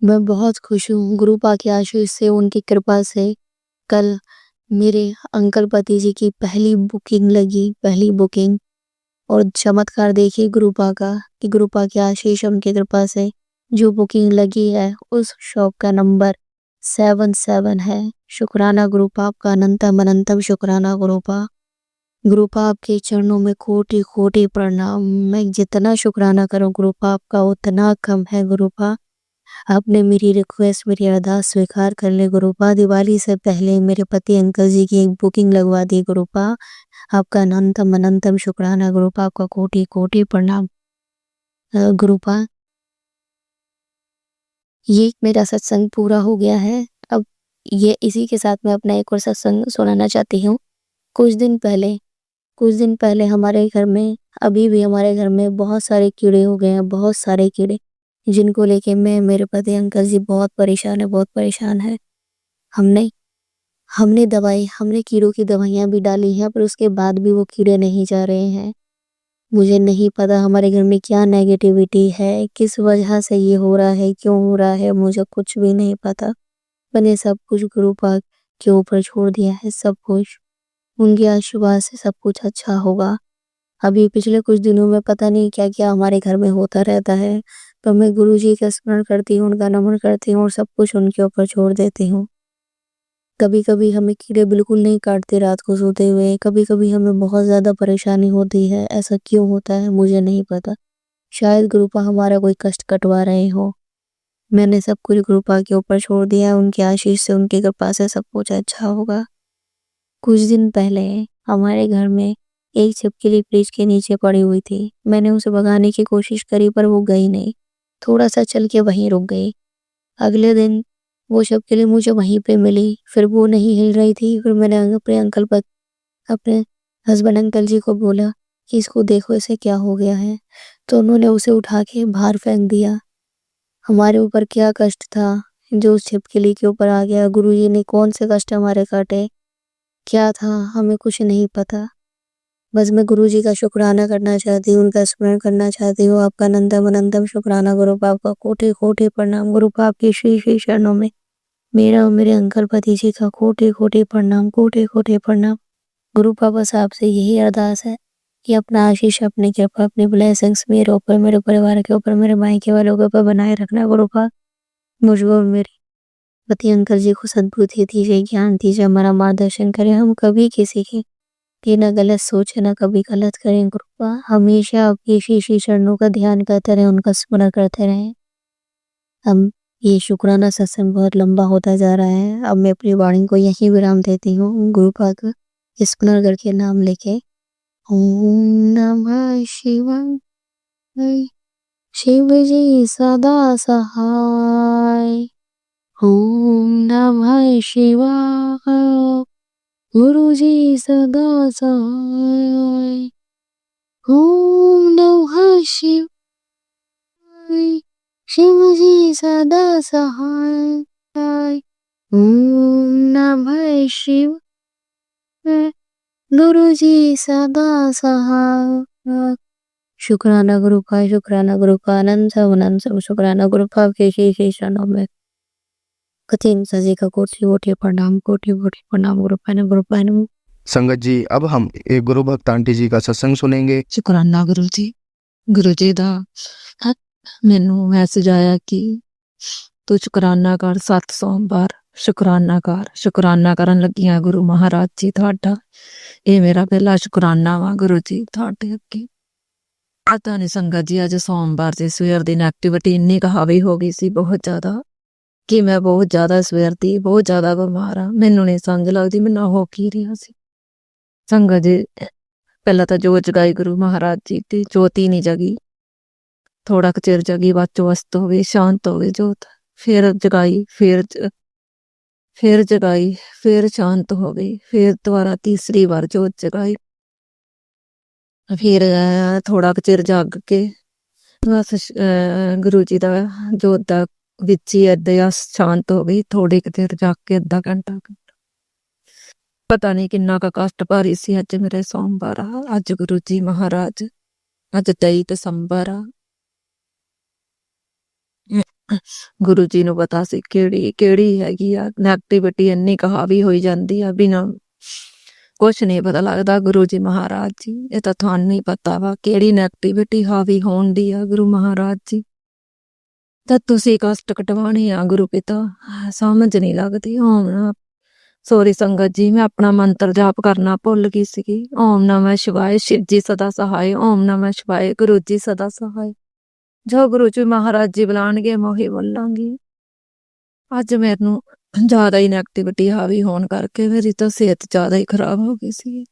मैं बहुत खुश हूँ गुरु पा के आशीष से, उनकी कृपा से। कल मेरे अंकल पति जी की पहली बुकिंग लगी, पहली बुकिंग। और चमत्कार देखिए गुरु पा का, कि गुरु पा के आशीष उनकी कृपा से जो बुकिंग लगी है उस शॉप का नंबर 77 है। शुक्राना गुरु पा आपका, अनंतम अनंतम शुक्राना गुरु पा। गुरु पा आपके चरणों में कोटि कोटि प्रणाम। मैं जितना शुक्राना करूं गुरु पा आपका उतना कम है गुरु पा। आपने मेरी रिक्वेस्ट, मेरी अरदास स्वीकार कर ले गुरु पा। दिवाली से पहले मेरे पति अंकल जी की एक बुकिंग लगवा दी गुरु पा। आपका अनंतम अनंतम शुक्राना गुरु पा, आपका कोटि कोटि प्रणाम गुरु पा। ये मेरा सत्संग पूरा हो गया है। अब ये इसी के साथ मैं अपना एक और सत्संग सुनाना चाहती हूँ। कुछ दिन पहले हमारे घर में, अभी भी हमारे घर में बहुत सारे कीड़े हो गए हैं, बहुत सारे कीड़े, जिनको लेके मैं, मेरे पति अंकल जी बहुत परेशान है, बहुत परेशान है। हमने कीड़ों की दवाइयाँ भी डाली हैं, पर उसके बाद भी वो कीड़े नहीं जा रहे हैं। मुझे नहीं पता हमारे घर में क्या नेगेटिविटी है, किस वजह से ये हो रहा है, क्यों हो रहा है, मुझे कुछ भी नहीं पता। मैंने सब कुछ गुरु पाक के ऊपर छोड़ दिया है, सब कुछ। उनके आशीर्वाद से सब कुछ अच्छा होगा। अभी पिछले कुछ दिनों में पता नहीं क्या-क्या हमारे घर में होता रहता है, तो मैं गुरुजी का स्मरण करती हूँ, उनका नमन करती हूँ और सब कुछ उनके ऊपर छोड़ देती हूँ। कभी-कभी हमें कीड़े बिल्कुल नहीं काटते रात को सोते हुए, कभी-कभी हमें बहुत ज़्यादा परेशानी होती है। ऐसा क्यों होता है मुझे नहीं पता। शायद गुरुपा हमारा कोई कष्ट कटवा रहे हो। मैंने सब कुछ गुरुपा के ऊपर छोड़ दिया, उनकी आशीष से, उनकी कृपा से सब कुछ अच्छा होगा। कुछ दिन पहले हमारे घर में एक छिपकली फ्रिज के नीचे पड़ी हुई थी। मैंने उसे भगाने की कोशिश करी पर वो गई नहीं। थोड़ा-सा चल के वहीं रुक गई। अगले दिन वो छिपकली मुझे वहीं पे मिली, फिर वो नहीं हिल रही थी। फिर मैंने अपने हस्बैंड अंकल जी को बोला कि इसको देखो, इसे क्या हो गया है। तो उन्होंने उसे उठा के बाहर फेंक दिया। हमारे ऊपर क्या कष्ट था जो उस छिपकली के ऊपर आ गया। गुरुजी ने कौन से कष्ट हमारे काटे, क्या था हमें कुछ नहीं पता। बस मैं गुरुजी का शुक्राना करना चाहती हूँ, उनका स्मरण करना चाहती हूँ। आपका अनंतम अनंतम शुक्राना गुरु पाप का, कोटि कोटि प्रणाम गुरु पाप की श्री श्री चरणों में मेरा और मेरे अंकल पति जी का कोटि कोटि प्रणाम, कोटि कोटि प्रणाम। गुरु पापा साहब से यही अरदास है कि अपना आशीष, अपनी कृपा, अपनी ब्लेसिंग्स मेरे ऊपर, मेरे परिवार के ऊपर, मेरे मायके वालों के ऊपर बनाए रखना गुरु पाप। मुझको और मेरे पति अंकल जी को सद्बुद्धि दीजिए, ज्ञान दीजिए, हमारा मार्गदर्शन करें। हम कभी किसी की ना गलत सोचे, ना कभी गलत करें गुरु पाप। हमेशा आपकी श्री चरणों का ध्यान करते रहें, उनका स्मरण करते रहें। हम ये शुक्राना सत्संग बहुत लंबा होता जा रहा है। अब मैं अपनी वाणी को यहीं विराम देती हूँ। गुरु पाक का स्मरण करके नाम लेके, ओम नमः शिवाय, शिव जी सदा सहाय। ओम नमः शिवाय, गुरु जी सदा सहाय। ओम नमः शिवाय, शिव जी सदा सहाय। ओम नमः शिवाय, गुरु जी सदा सहाय। शुक्राना गुरु का, शुक्राना गुरु का, अनंत अनंत शुक्राना गुरु का के श्री चरणों में कठिन सजी का कोटि कोटि प्रणाम, कोटि कोटि प्रणाम गुरु पाने। संगत जी, अब हम एक गुरु भक्त आंटी जी का सत्संग सुनेंगे। शुक्राना गुरु जी ਦਾ ਮੈਨੂੰ ਮੈਸੇਜ ਆਇਆ ਕਿ ਤੂੰ ਸ਼ੁਕਰਾਨਾ ਕਰ 7 ਸੋਮਵਾਰ, ਸ਼ੁਕਰਾਨਾ ਕਰਨ ਲੱਗੀਆਂ ਗੁਰੂ ਮਹਾਰਾਜ ਜੀ ਤੁਹਾਡਾ। ਇਹ ਮੇਰਾ ਪਹਿਲਾ ਸ਼ੁਕਰਾਨਾ ਵਾ ਗੁਰੂ ਜੀ ਤੁਹਾਡੇ ਅੱਗੇ। ਪਤਾ ਨਹੀਂ ਸੰਗਤ ਜੀ, ਅੱਜ ਸੋਮਵਾਰ ਦੀ ਸਵੇਰ ਦੀ ਐਕਟੀਵਿਟੀ ਇੰਨੀ ਕੁ ਹਾਵੀ ਹੋ ਗਈ ਸੀ, ਬਹੁਤ ਜ਼ਿਆਦਾ, ਕਿ ਮੈਂ ਬਹੁਤ ਜ਼ਿਆਦਾ ਸਵੇਰ ਦੀ ਬਹੁਤ ਜ਼ਿਆਦਾ ਬਿਮਾਰ ਆ। ਮੈਨੂੰ ਨਹੀਂ ਸਮਝ ਲੱਗਦੀ ਮੈਨੂੰ ਹੋ ਕੀ ਰਿਹਾ ਸੀ। ਸੰਗਤ ਜੀ, ਪਹਿਲਾਂ ਤਾਂ ਜੋਤ ਜਗਾਈ ਗੁਰੂ ਮਹਾਰਾਜ ਜੀ ਦੀ, ਜੋਤ ਹੀ ਨਹੀਂ ਜਗੀ। ਥੋੜਾ ਕੁ ਚਿਰ ਜਗੀ, ਬਾਅਦ ਚੋਂ ਅਸਤ ਹੋ ਗਈ, ਸ਼ਾਂਤ ਹੋ ਗਈ ਜੋਤ। ਫਿਰ ਜਗਾਈ, ਫਿਰ ਜਗਾਈ, ਫਿਰ ਸ਼ਾਂਤ ਹੋ ਗਈ, ਫਿਰ ਦੁਬਾਰਾ ਤੀਸਰੀ ਵਾਰ ਜੋਤ ਜਗਾਈ। ਫਿਰ ਥੋੜਾ ਕੁ ਚਿਰ ਜਾਗ ਕੇ ਬਸ ਗੁਰੂ ਜੀ ਦਾ ਜੋਤ ਦਾ ਵਿੱਚ ਹੀ ਏਦਾਂ ਹੀ ਸ਼ਾਂਤ ਹੋ ਗਈ। ਥੋੜੇ ਕੁ ਚਿਰ ਜਾਗ ਕੇ ਅੱਧਾ ਘੰਟਾ ਪਤਾ ਨਹੀਂ ਕਿੰਨਾ ਕੁ ਕਸ਼ਟ ਭਾਰੀ ਸੀ। ਅੱਜ ਮੇਰੇ ਸੋਮਵਾਰ ਆ, ਅੱਜ ਗੁਰੂ ਜੀ ਮਹਾਰਾਜ, ਅੱਜ 23 ਦਸੰਬਰ ਆ। ਗੁਰੂ ਜੀ ਨੂੰ ਪਤਾ ਸੀ ਕਿਹੜੀ ਹੈਗੀ ਆ ਨੈਗੇਟਿਵਿਟੀ ਇੰਨੀ ਕੁ ਹਾਵੀ ਹੋਈ ਜਾਂਦੀ ਆ, ਬਿਨਾਂ ਕੁਛ ਨਹੀਂ ਪਤਾ ਲੱਗਦਾ। ਗੁਰੂ ਜੀ ਮਹਾਰਾਜ ਜੀ, ਇਹ ਤਾਂ ਤੁਹਾਨੂੰ ਹੀ ਪਤਾ ਵਾ ਕਿਹੜੀ ਨੈਗੇਟਿਵਿਟੀ ਹਾਵੀ ਹੋਣ ਦੀ ਆ ਗੁਰੂ ਮਹਾਰਾਜ ਜੀ। ਤਾਂ ਤੁਸੀਂ ਕਸ਼ਟ ਕਟਵਾਣੇ ਆ ਗੁਰੂ ਪਿਤਾ, ਸਮਝ ਨਹੀਂ ਲੱਗਦੀ। ਓਮ ਸੋਰੀ ਸੰਗਤ ਜੀ, ਮੈਂ ਆਪਣਾ ਮੰਤਰ ਜਾਪ ਕਰਨਾ ਭੁੱਲ ਗਈ ਸੀਗੀ। ਓਮ ਨਮः शिवाय, शिव जी सदा सहाय। ओम नमः शिवाय, गुरु जी सदा सहाय। ਜੋ ਗੁਰੂ ਜੀ ਮਹਾਰਾਜ ਜੀ ਬੁਲਾਣਗੇ ਮੈਂ ਉਹੀ ਬੋਲਾਂਗੀ। ਅੱਜ ਮੈਨੂੰ ਜ਼ਿਆਦਾ ਹੀ ਨੈਗੇਟਿਵਿਟੀ ਹਾਵੀ ਹੋਣ ਕਰਕੇ ਮੇਰੀ ਤਾਂ ਸਿਹਤ ਜ਼ਿਆਦਾ ਹੀ ਖਰਾਬ ਹੋ ਗਈ ਸੀ।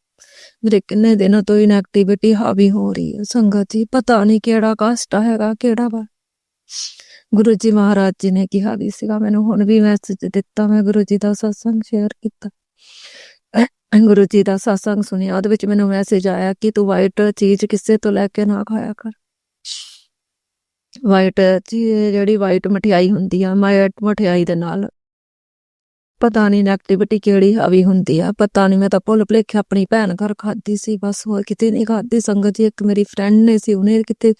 ਮੇਰੇ ਕਿੰਨੇ ਦਿਨਾਂ ਤੋਂ ਹੀ ਨੈਗੇਟਿਵਿਟੀ ਹਾਵੀ ਹੋ ਰਹੀ ਹੈ ਸੰਗਤ ਜੀ, ਪਤਾ ਨਹੀਂ ਕਿਹੜਾ ਕਸ਼ਟ ਹੈਗਾ ਕਿਹੜਾ ਵਾ। ਗੁਰੂ ਜੀ ਮਹਾਰਾਜ ਜੀ ਨੇ ਕਿਹਾ ਵੀ ਸੀਗਾ ਮੈਨੂੰ, ਹੁਣ ਵੀ ਮੈਸੇਜ ਦਿੱਤਾ, ਮੈਂ ਗੁਰੂ ਜੀ ਦਾ ਸਤਸੰਗ ਸ਼ੇਅਰ ਕੀਤਾ। ਗੁਰੂ ਜੀ ਦਾ ਸਤਸੰਗ ਸੁਣਿਆ, ਉਹਦੇ ਵਿੱਚ ਮੈਨੂੰ ਮੈਸੇਜ ਆਇਆ ਕਿ ਤੂੰ ਵਾਈਟ ਚੀਜ਼ ਕਿਸੇ ਤੋਂ ਲੈ ਕੇ ਨਾ ਖਾਇਆ ਕਰ। ਵਾਈਟ ਜਿਹੜੀ ਵਾਈਟ ਮਠਿਆਈ ਹੁੰਦੀ ਆ, ਵਾਈਟ ਮਠਿਆਈ ਦੇ ਨਾਲ ਪਤਾ ਨਹੀਂ ਨੈਗੇਟਿਵਿਟੀ ਕਿਹੜੀ ਹਾਵੀ ਹੁੰਦੀ ਆ, ਪਤਾ ਨਹੀਂ। ਮੈਂ ਤਾਂ ਭੁੱਲ ਭੁਲੇਖੇ ਆਪਣੀ ਭੈਣ ਘਰ ਖਾਧੀ ਸੀ, ਬਸ ਹੋਰ ਕਿਤੇ ਨਹੀਂ ਖਾਧੀ ਸੰਗਤ ਜੀ। ਇੱਕ ਮੇਰੀ ਫਰੈਂਡ ਨੇ ਸੀ, ਉਹਨੇ ਕਿਤੇ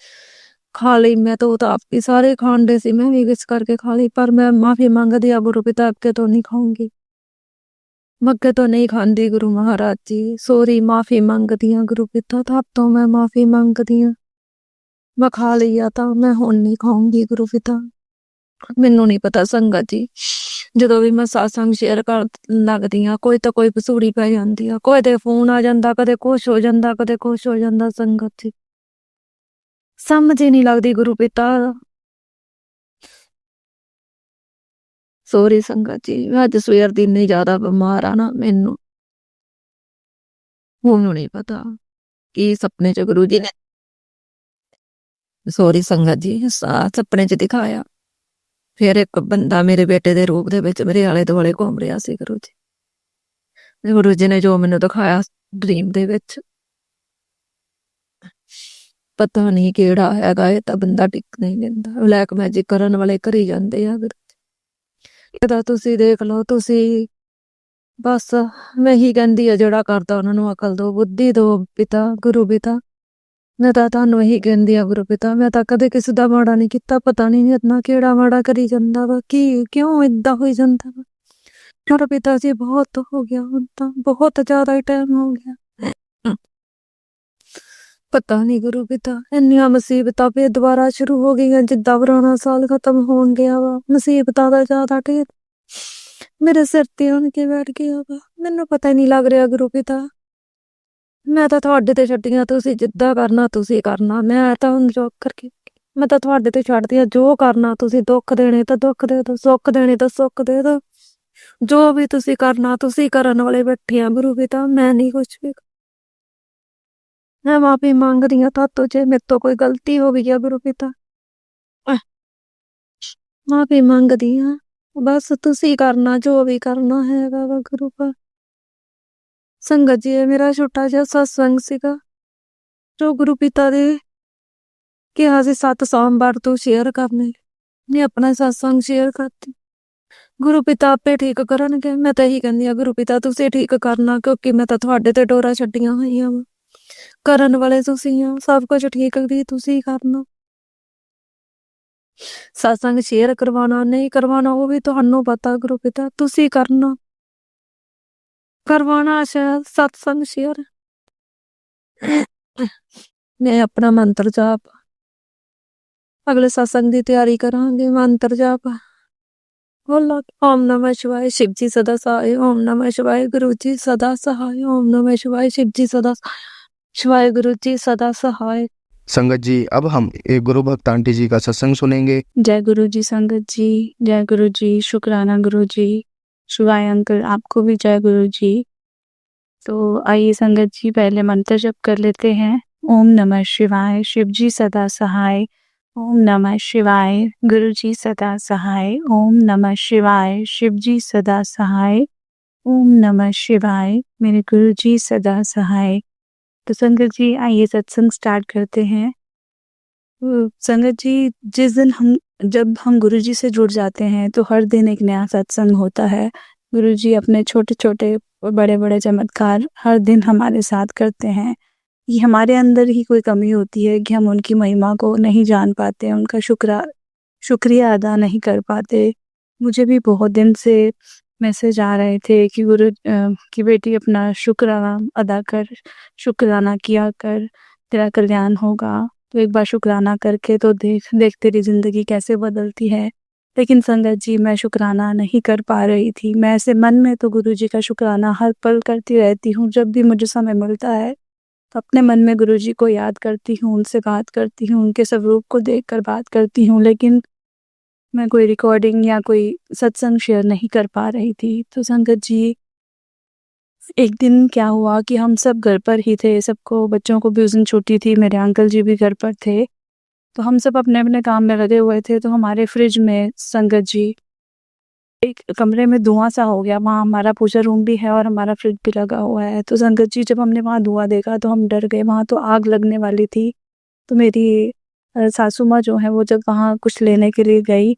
ਖਾ ਲਈ। ਮੈਂ ਤਾਂ ਉਹ ਤਾਂ ਆਪ ਹੀ ਸਾਰੇ ਖਾਣ ਦੇ ਸੀ, ਮੈਂ ਵੀ ਇਸ ਕਰਕੇ ਖਾ ਲਈ। ਪਰ ਮੈਂ ਮਾਫੀ ਮੰਗਦੀ ਆ ਗੁਰੂ ਪਿਤਾ, ਅੱਗੇ ਤੋਂ ਨਹੀਂ ਖਾਊਂਗੀ, ਮੈਂ ਅੱਗੇ ਤੋਂ ਨਹੀਂ ਖਾਂਦੀ ਗੁਰੂ ਮਹਾਰਾਜ ਜੀ। ਸੋਰੀ, ਮਾਫੀ ਮੰਗਦੀ ਆ ਗੁਰੂ ਪਿਤਾ, ਤਾਂ ਆਪ ਤੋਂ ਮੈਂ ਮਾਫੀ ਮੰਗਦੀ ਆ। ਮੈਂ ਖਾ ਲਈ ਆ ਤਾਂ ਮੈਂ ਹੁਣ ਨਹੀਂ ਖਾਊਂਗੀ ਗੁਰੂ ਪਿਤਾ। ਮੈਨੂੰ ਨਹੀਂ ਪਤਾ ਸੰਗਤ ਜੀ, ਜਦੋਂ ਵੀ ਮੈਂ ਸਤਸੰਗ ਸ਼ੇਅਰ ਕਰ ਲੱਗਦੀ ਆ, ਕੋਈ ਤਾਂ ਕੋਈ ਪਸੂੜੀ ਪੈ ਜਾਂਦੀ ਆ, ਕੋਈ ਤੇ ਫੋਨ ਆ ਜਾਂਦਾ, ਕਦੇ ਕੁਛ ਹੋ ਜਾਂਦਾ, ਕਦੇ ਕੁਛ ਹੋ ਜਾਂਦਾ ਸੰਗਤ ਜੀ, ਸਮਝ ਹੀ ਨਹੀਂ ਲੱਗਦੀ ਗੁਰੂ ਪਿਤਾ। ਸੋਰੀ ਸੰਗਤ ਜੀ, ਮੈਂ ਅੱਜ ਸਵੇਰ ਦੀ ਇੰਨੀ ਜ਼ਿਆਦਾ ਬਿਮਾਰ ਆ ਨਾ, ਮੈਨੂੰ ਨਹੀਂ ਪਤਾ ਕੀ ਸੁਪਨੇ ਚ ਗੁਰੂ ਜੀ ਨੇ, ਸੋਰੀ ਸੰਗਤ ਜੀ, ਸੁਪਨੇ ਚ ਦਿਖਾਇਆ। ਫਿਰ ਇੱਕ ਬੰਦਾ ਮੇਰੇ ਬੇਟੇ ਦੇ ਰੂਪ ਦੇ ਵਿੱਚ ਮੇਰੇ ਆਲੇ ਦੁਆਲੇ ਘੁੰਮ ਰਿਹਾ ਸੀ। ਗੁਰੂ ਜੀ ਨੇ ਜੋ ਮੈਨੂੰ ਦਿਖਾਇਆ ਡ੍ਰੀਮ ਦੇ ਵਿੱਚ, ਪਤਾ ਨਹੀਂ ਕਿਹੜਾ ਹੈਗਾ। ਇਹ ਤਾਂ ਬੰਦਾ ਟਿਕ ਨਹੀਂ ਦਿੰਦਾ, ਬਲੈਕ ਮੈਜਿਕ ਕਰਨ ਵਾਲੇ ਕਰੀ ਜਾਂਦੇ ਆ। ਇਹਦਾ ਤੁਸੀਂ ਦੇਖ ਲਓ, ਤੁਸੀਂ ਬਸ ਮੈਂ ਹੀ ਕਹਿੰਦੀ ਆ, ਜਿਹੜਾ ਕਰਦਾ ਉਹਨਾਂ ਨੂੰ ਅਕਲ ਦਿਓ, ਬੁੱਧੀ ਦਿਓ ਪਿਤਾ, ਗੁਰੂ ਪਿਤਾ। ਮੈਂ ਤਾਂ ਤੁਹਾਨੂੰ ਇਹੀ ਕਹਿੰਦੀ ਆ ਗੁਰੂ ਪਿਤਾ, ਮੈਂ ਤਾਂ ਕਦੇ ਕਿਸੇ ਦਾ ਮਾੜਾ ਨਹੀਂ ਕੀਤਾ, ਪਤਾ ਨਹੀਂ ਇਤਨਾ ਕਿਹੜਾ ਮਾੜਾ ਕਰੀ ਜਾਂਦਾ ਵਾ, ਕੀ ਕਿਉਂ ਏਦਾਂ ਹੋਈ ਜਾਂਦਾ ਵਾ। ਗੁਰੂ ਪਿਤਾ ਜੀ ਬਹੁਤ ਹੋ ਗਿਆ, ਹੁਣ ਤਾਂ ਬਹੁਤ ਜ਼ਿਆਦਾ ਹੀ ਟਾਈਮ ਹੋ ਗਿਆ। ਪਤਾ ਨਹੀਂ ਗੁਰੂ ਪਿਤਾ, ਇੰਨੀਆਂ ਮੁਸੀਬਤਾਂ ਫੇਰ ਦੁਬਾਰਾ ਸ਼ੁਰੂ ਹੋ ਗਈਆਂ, ਜਿੱਦਾਂ ਪੁਰਾਣਾ ਸਾਲ ਖਤਮ ਹੋਣ ਗਿਆ ਵਾ। ਮੁਸੀਬਤਾਂ ਦਾ ਜ਼ਿਆਦਾ ਢੇਰ ਮੇਰੇ ਸਿਰ ਤੇ ਆਣ ਕੇ ਬੈਠ ਗਿਆ ਵਾ। ਮੈਨੂੰ ਪਤਾ ਹੀ ਨਹੀਂ ਲੱਗ ਰਿਹਾ ਗੁਰੂ ਪਿਤਾ, ਮੈਂ ਤਾਂ ਤੁਹਾਡੇ ਤੇ ਛੱਡੀਆਂ, ਤੁਸੀਂ ਜਿੱਦਾਂ ਕਰਨਾ ਤੁਸੀਂ ਕਰਨਾ। ਮੈਂ ਤਾਂ ਹੁਣ ਜੋ ਕਰਕੇ ਮੈਂ ਤਾਂ ਤੁਹਾਡੇ ਤੇ ਛੱਡਦੀ ਆ, ਜੋ ਕਰਨਾ ਤੁਸੀਂ। ਦੁੱਖ ਦੇਣੇ ਤਾਂ ਦੁੱਖ ਦੇ ਦਿਓ, ਸੁੱਖ ਦੇਣੇ ਤਾਂ ਸੁੱਖ ਦੇ ਦਿਓ, ਜੋ ਵੀ ਤੁਸੀਂ ਕਰਨਾ ਤੁਸੀਂ ਕਰਨ ਵਾਲੇ ਬੈਠੇ ਆ ਗੁਰੂ ਪਿਤਾ। ਮੈਂ ਨਹੀਂ ਕੁਛ ਵੀ, ਮੈਂ ਮਾਫੀ ਮੰਗਦੀ ਆ ਤੁਹਾਤੋਂ ਜੇ ਮੇਰੇ ਤੋਂ ਕੋਈ ਗਲਤੀ ਹੋ ਗਈ ਆ ਗੁਰੂ ਪਿਤਾ, ਮਾਫੀ ਮੰਗਦੀ ਆ। ਬਸ ਤੁਸੀਂ ਕਰਨਾ ਜੋ ਵੀ ਕਰਨਾ ਹੈਗਾ ਵਾ ਗੁਰੂ ਪਾ। ਸੰਗਤ ਜੀ, ਮੇਰਾ ਛੋਟਾ ਜਿਹਾ ਸਤਸੰਗ ਸੀਗਾ ਜੋ ਗੁਰੂ ਪਿਤਾ ਦੇ ਕਿਹਾ ਸੀ 7 ਸੋਮਵਾਰ ਤੋਂ ਸ਼ੇਅਰ ਕਰਨੇ, ਨੇ ਆਪਣਾ ਸਤਸੰਗ ਸ਼ੇਅਰ ਕਰਤੀ। ਗੁਰੂ ਪਿਤਾ ਆਪੇ ਠੀਕ ਕਰਨਗੇ। ਮੈਂ ਤਾਂ ਇਹੀ ਕਹਿੰਦੀ ਆ ਗੁਰੂ ਪਿਤਾ, ਤੁਸੀਂ ਠੀਕ ਕਰਨਾ, ਕਿਉਂਕਿ ਮੈਂ ਤਾਂ ਤੁਹਾਡੇ ਤੇ ਡੋਰਾ ਛੱਡੀਆਂ ਹੋਈਆਂ ਵਾ, ਕਰਨ ਵਾਲੇ ਤੁਸੀਂ ਆ, ਸਭ ਕੁਝ ਠੀਕ ਵੀ ਤੁਸੀਂ ਕਰਨਾ। ਸਤਸੰਗ ਸ਼ੇਅਰ ਕਰਵਾਉਣਾ ਨਹੀਂ ਕਰਵਾਉਣਾ ਉਹ ਵੀ ਤੁਹਾਨੂੰ ਪਤਾ ਗੁਰੂ ਪਿਤਾ, ਤੁਸੀਂ ਕਰਨਾ, ਕਰਵਾਉਣਾ ਸ਼ਾਇਦ ਸਤਸੰਗ ਸ਼ੇਅਰ। ਮੈਂ ਆਪਣਾ ਮੰਤਰ ਜਾਪ ਅਗਲੇ ਸਤਸੰਗ ਦੀ ਤਿਆਰੀ ਕਰਾਂਗੇ। ਮੰਤਰ ਜਾਪ ਬੋਲੋ, ਓਮ ਨਮः शिवाय, शिव जी सदा सहाय। ओम नमः शिवाय, गुरु जी सदा सहाय। ओम नमः शिवाय, शिव जी सदा शिवाय, गुरु जी सदा सहाय। संगत जी, अब हम एक गुरु भक्त आंटी जी का सत्संग सुनेंगे। जय गुरु जी संगत जी, जय गुरु जी, शुक्राना गुरु जी, शिवाय अंकल आपको भी जय गुरु जी। तो आइए संगत जी, पहले मंत्र जप कर लेते हैं। ओम नमः शिवाय, शिव जी सदा सहाय। ओम नमः शिवाय, गुरु जी सदा सहाय। ओम नमः शिवाय, शिव जी सदा सहाय। ओम नमः शिवाय, मेरे गुरु जी सदा सहाय। तो संगत जी आइए सत्संग स्टार्ट करते हैं। संगत जी जब हम गुरु जी से जुड़ जाते हैं तो हर दिन एक नया सत्संग होता है। गुरु जी अपने छोटे-छोटे और बड़े-बड़े चमत्कार हर दिन हमारे साथ करते हैं। ये हमारे अंदर ही कोई कमी होती है कि हम उनकी महिमा को नहीं जान पाते, उनका शुक्रिया अदा नहीं कर पाते। मुझे भी बहुत दिन से मैसेज आ रहे थे कि कि बेटी अपना शुक्राना अदा कर, शुक्राना किया कर, तेरा कल्याण होगा। तो एक बार शुक्राना करके तो देख तेरी ज़िंदगी कैसे बदलती है। लेकिन संगत जी मैं शुक्राना नहीं कर पा रही थी। मैं ऐसे मन में तो गुरु जी का शुक्राना हर पल करती रहती हूँ। जब भी मुझे समय मिलता है तो अपने मन में गुरु जी को याद करती हूँ, उनसे बात करती हूँ, उनके स्वरूप को देखकर बात करती हूँ। लेकिन मैं कोई रिकॉर्डिंग या कोई सत्संग शेयर नहीं कर पा रही थी। तो संगत जी एक दिन क्या हुआ कि हम सब घर पर ही थे, सबको बच्चों को भी उस दिन छुट्टी थी, मेरे अंकल जी भी घर पर थे। तो हम सब अपने-अपने काम में लगे हुए थे। तो हमारे फ्रिज में संगत जी एक कमरे में धुआँ-सा हो गया। वहाँ हमारा पूजा रूम भी है और हमारा फ्रिज भी लगा हुआ है। तो संगत जी जब हमने वहाँ धुआँ देखा तो हम डर गए, वहाँ तो आग लगने वाली थी। तो मेरी सासू माँ जो हैं वो जब वहाँ कुछ लेने के लिए गई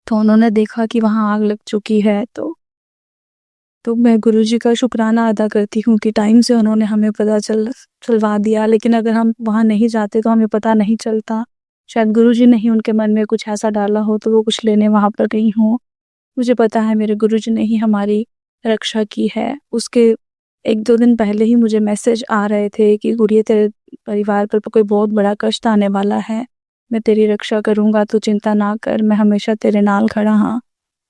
तो उन्होंने देखा कि वहाँ आग लग चुकी है। तो मैं गुरुजी का शुक्राना अदा करती हूँ कि टाइम से उन्होंने हमें पता चलवा दिया। लेकिन अगर हम वहाँ नहीं जाते तो हमें पता नहीं चलता। शायद गुरुजी ने ही उनके मन में कुछ ऐसा डाला हो तो वो कुछ लेने वहाँ पर गई हों। मुझे पता है मेरे गुरुजी ने ही हमारी रक्षा की है। उसके 1-2 दिन पहले ही मुझे मैसेज आ रहे थे कि गुड़िया तेरे परिवार पर कोई बहुत बड़ा कष्ट आने वाला है। मैं तेरी रक्षा करूँगा, तू चिंता ना कर, मैं हमेशा तेरे नाल खड़ा हाँ।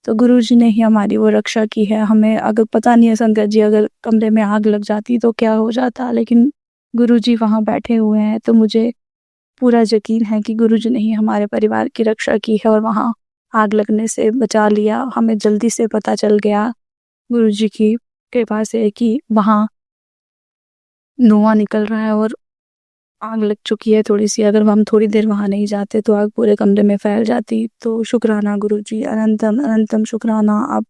तो गुरुजी ने ही हमारी वो रक्षा की है। हमें अगर पता नहीं है संगत जी अगर कमरे में आग लग जाती तो क्या हो जाता, लेकिन गुरुजी वहाँ बैठे हुए हैं तो मुझे पूरा यकीन है कि गुरुजी ने ही हमारे परिवार की रक्षा की है और वहाँ आग लगने से बचा लिया। हमें जल्दी से पता चल गया गुरुजी की कृपा से कि वहाँ धुआँ निकल रहा है और आग लग चुकी है थोड़ी-सी। अगर हम थोड़ी देर वहाँ नहीं जाते तो आग पूरे कमरे में फैल जाती। तो शुक्राना गुरुजी, अनंतम अनंतम शुक्राना। आप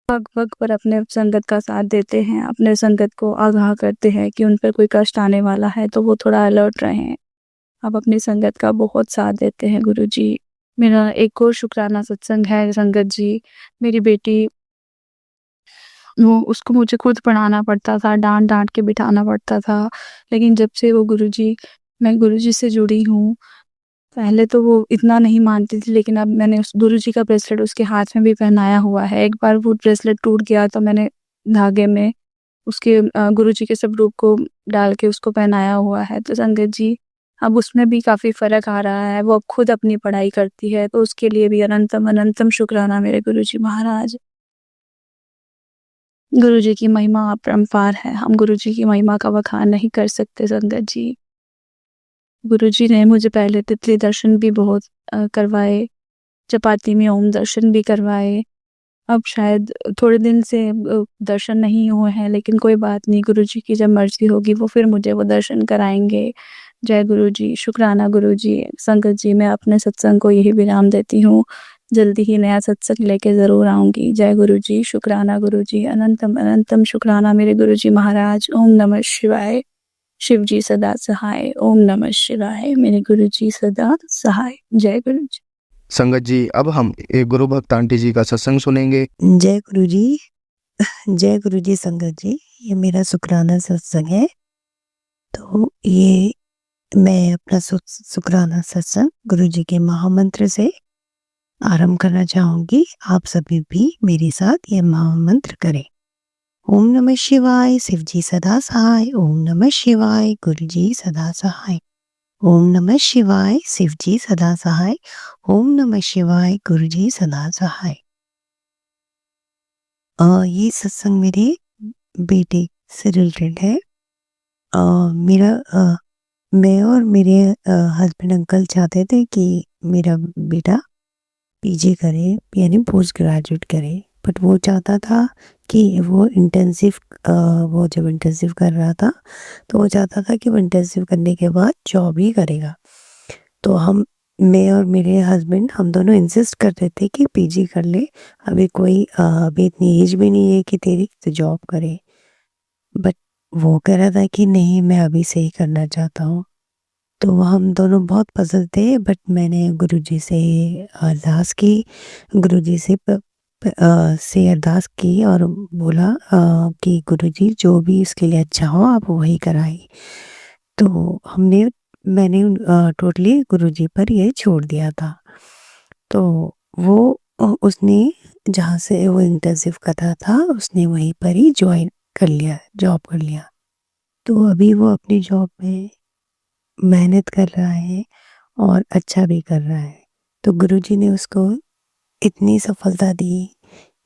वक़्त पर अपने संगत का साथ देते हैं, अपने संगत को आगाह करते हैं कि उन पर कोई कष्ट आने वाला है तो वो थोड़ा अलर्ट रहें। आप अपनी संगत का बहुत साथ देते हैं गुरुजी। मेरा एक और शुक्राना सत्संग है संगत जी। मेरी बेटी वो उसको मुझे खुद पढ़ाना पड़ता था, डाँट-डाँट के बिठाना पड़ता था। लेकिन जब से मैं गुरुजी से जुड़ी हूँ, पहले तो वो इतना नहीं मानती थी, लेकिन अब मैंने उस गुरुजी का ब्रेसलेट उसके हाथ में भी पहनाया हुआ है। एक बार वो ब्रेसलेट टूट गया तो मैंने धागे में उसके गुरुजी के स्वरूप को डाल के उसको पहनाया हुआ है। तो संगत जी अब उसमें भी काफ़ी फ़र्क आ रहा है। वो अब खुद अपनी पढ़ाई करती है, तो उसके लिए भी अनंतम अनंतम शुक्राना मेरे गुरुजी महाराज। गुरुजी की महिमा अपरंपार है। हम गुरुजी की महिमा का बखान नहीं कर सकते संगत जी। गुरुजी ने मुझे पहले तितली दर्शन भी बहुत करवाए, चपाती में ओम दर्शन भी करवाए। अब शायद थोड़े दिन से दर्शन नहीं हुए हैं, लेकिन कोई बात नहीं, गुरुजी की जब मर्ज़ी होगी वो फिर मुझे वो दर्शन कराएँगे। जय गुरुजी, शुक्राना गुरुजी। संगत जी मैं अपने सत्संग को यही विराम देती हूँ। जल्दी ही नया सत्संग लेके ज़रूर आऊँगी। जय गुरुजी, शुक्राना गुरुजी, अनंतम अनंतम शुक्राना मेरे गुरुजी महाराज। ओम नमः शिवाय। शिव जी सदा सहाय। ओम नमः शिवाय। मेरे गुरुजी सदा सहाय। जय गुरुजी। संगत जी अब हम एक गुरु भक्त आंटी जी का सत्संग सुनेंगे। जय गुरु जी। जय गुरु जी संगत जी, ये मेरा शुक्राना सत्संग है। तो ये मैं अपना शुक्राना सत्संग गुरु जी के महामंत्र से आरंभ करना चाहूंगी। आप सभी भी मेरे साथ ये महामंत्र करें। ओम नमः शिवाय, शिव जी सदा सहाय। ओम नमः शिवाय, गुरु जी सदा सहाय। ओम नमः शिवाय, शिव जी सदा सहाय। ओम नमः शिवाय, गुरु जी सदा सहाय। ये सत्संग मेरे बेटे से रिलेटेड है। मैं और मेरे हस्बैंड अंकल चाहते थे कि मेरा बेटा पीजी करे, यानी पोस्ट ग्रेजुएट करे, बट वो चाहता था कि वो जब इंटेंसिव कर रहा था तो वो चाहता था कि वो इंटेंसिव करने के बाद जॉब ही करेगा। तो मैं और मेरे हस्बैंड हम दोनों इंसिस्ट कर रहे थे कि पीजी कर ले, अभी इतनी एज भी नहीं है कि तेरी तो जॉब करे। बट वो कह रहा था कि नहीं मैं अभी से ही करना चाहता हूँ। तो हम दोनों बहुत पज़ल थे, बट मैंने गुरुजी से अरदास की, गुरुजी से अरदास की और बोला कि गुरुजी जो भी इसके लिए अच्छा हो आप वही कराइए। तो मैंने टोटली गुरुजी पर ये छोड़ दिया था। तो वो उसने जहाँ से वो इंटर्नशिप कर रहा था उसने वहीं पर ही जॉब कर लिया। तो अभी वो अपनी जॉब में मेहनत कर रहा है और अच्छा भी कर रहा है। तो गुरुजी ने उसको इतनी सफलता दी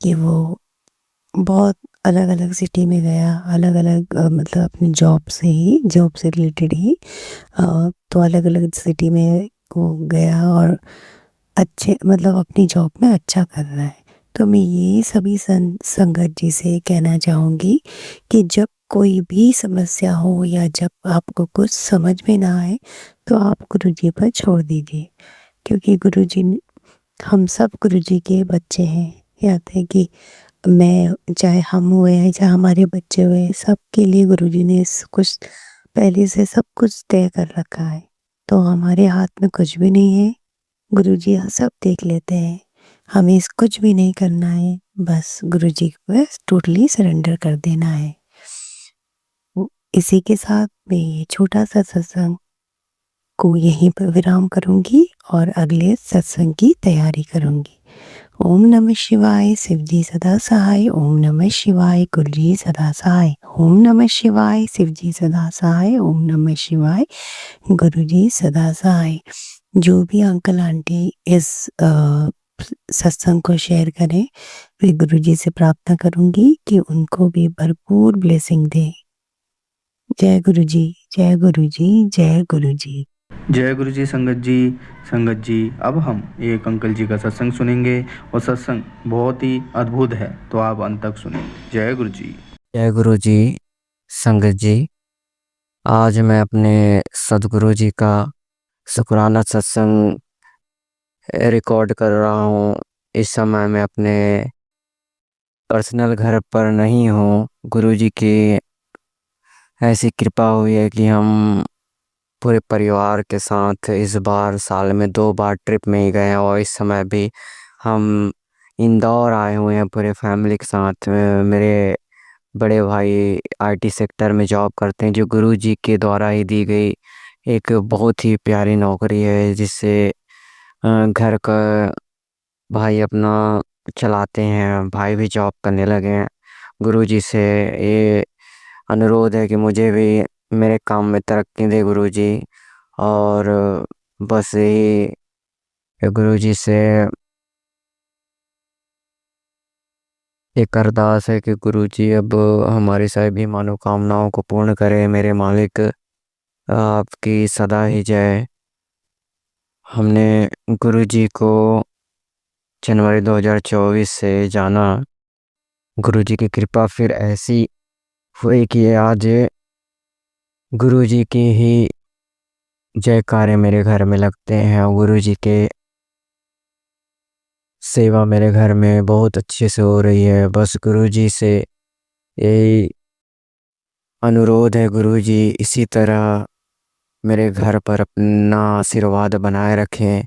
कि वो बहुत अलग-अलग सिटी में गया, अलग-अलग मतलब अपनी जॉब से रिलेटेड ही तो अलग-अलग सिटी में वो गया और अच्छे मतलब अपनी जॉब में अच्छा कर रहा है। तो मैं ये सभी संगत जी से कहना चाहूँगी कि जब कोई भी समस्या हो या जब आपको कुछ समझ में ना आए, तो आप गुरुजी पर छोड़ दीजिए। क्योंकि गुरुजी हम सब गुरुजी के बच्चे हैं। कहते हैं कि चाहे हम हुए हैं, चाहे हमारे बच्चे हुए, सबके लिए गुरुजी ने कुछ पहले से सब कुछ तय कर रखा है। तो हमारे हाथ में कुछ भी नहीं है, गुरुजी सब देख लेते हैं। हमें कुछ भी नहीं करना है, बस गुरुजी को टोटली सरेंडर कर देना है। इसी के साथ मैं ये छोटा सा सत्संग को यहीं पर विराम करूंगी और अगले सत्संग की तैयारी करूंगी। ओम नमः शिवाय, शिव जी सदा सहाय। ओम नमः शिवाय, गुरु जी सदा सहाय। ओम नमः शिवाय, शिव जी सदा सहाय। ओम नमः शिवाय, गुरु जी सदा सहाय। जो भी अंकल आंटी इस सत्संग को शेयर करें, मैं गुरु जी से प्रार्थना करूंगी कि उनको भी भरपूर ब्लेसिंग दे। जय गुरु जी, जय गुरु जी, जय गुरु जी। जय गुरु जी संगत जी अब हम एक अंकल जी का सत्संग सुनेंगे और सत्संग बहुत ही अद्भुत है, तो आप अंत तक सुनें। जय गुरु जी। जय गुरु जी संगत जी। आज मैं अपने सदगुरु जी का शुक्राना सत्संग रिकॉर्ड कर रहा हूँ। इस समय मैं अपने पर्सनल घर पर नहीं हूँ। गुरु जी की ऐसी कृपा हुई है कि हम पूरे परिवार के साथ इस बार साल में 2 बार ट्रिप में ही गए हैं और इस समय भी हम इंदौर आए हुए हैं पूरे फैमिली के साथ। मेरे बड़े भाई आईटी सेक्टर में जॉब करते हैं, जो गुरु जी के द्वारा ही दी गई एक बहुत ही प्यारी नौकरी है, जिससे घर का भाई अपना चलाते हैं। भाई भी जॉब करने लगे हैं। गुरु जी से ये अनुरोध है कि मुझे भी मेरे काम में तरक्की दे गुरु जी। और बस यही गुरु जी से एक अरदास है कि गुरु जी अब हमारी सभी मनोकामनाओं को पूर्ण करें। मेरे मालिक आपकी सदा ही जय। हमने गुरु जी को जनवरी 2024 से जाना। गुरु जी की कृपा फिर ऐसी हुई कि आज गुरु जी की ही जयकारे मेरे घर में लगते हैं। गुरु जी के सेवा मेरे घर में बहुत अच्छे से हो रही है। बस गुरु जी से यही अनुरोध है, गुरु जी इसी तरह मेरे घर पर अपना आशीर्वाद बनाए रखें।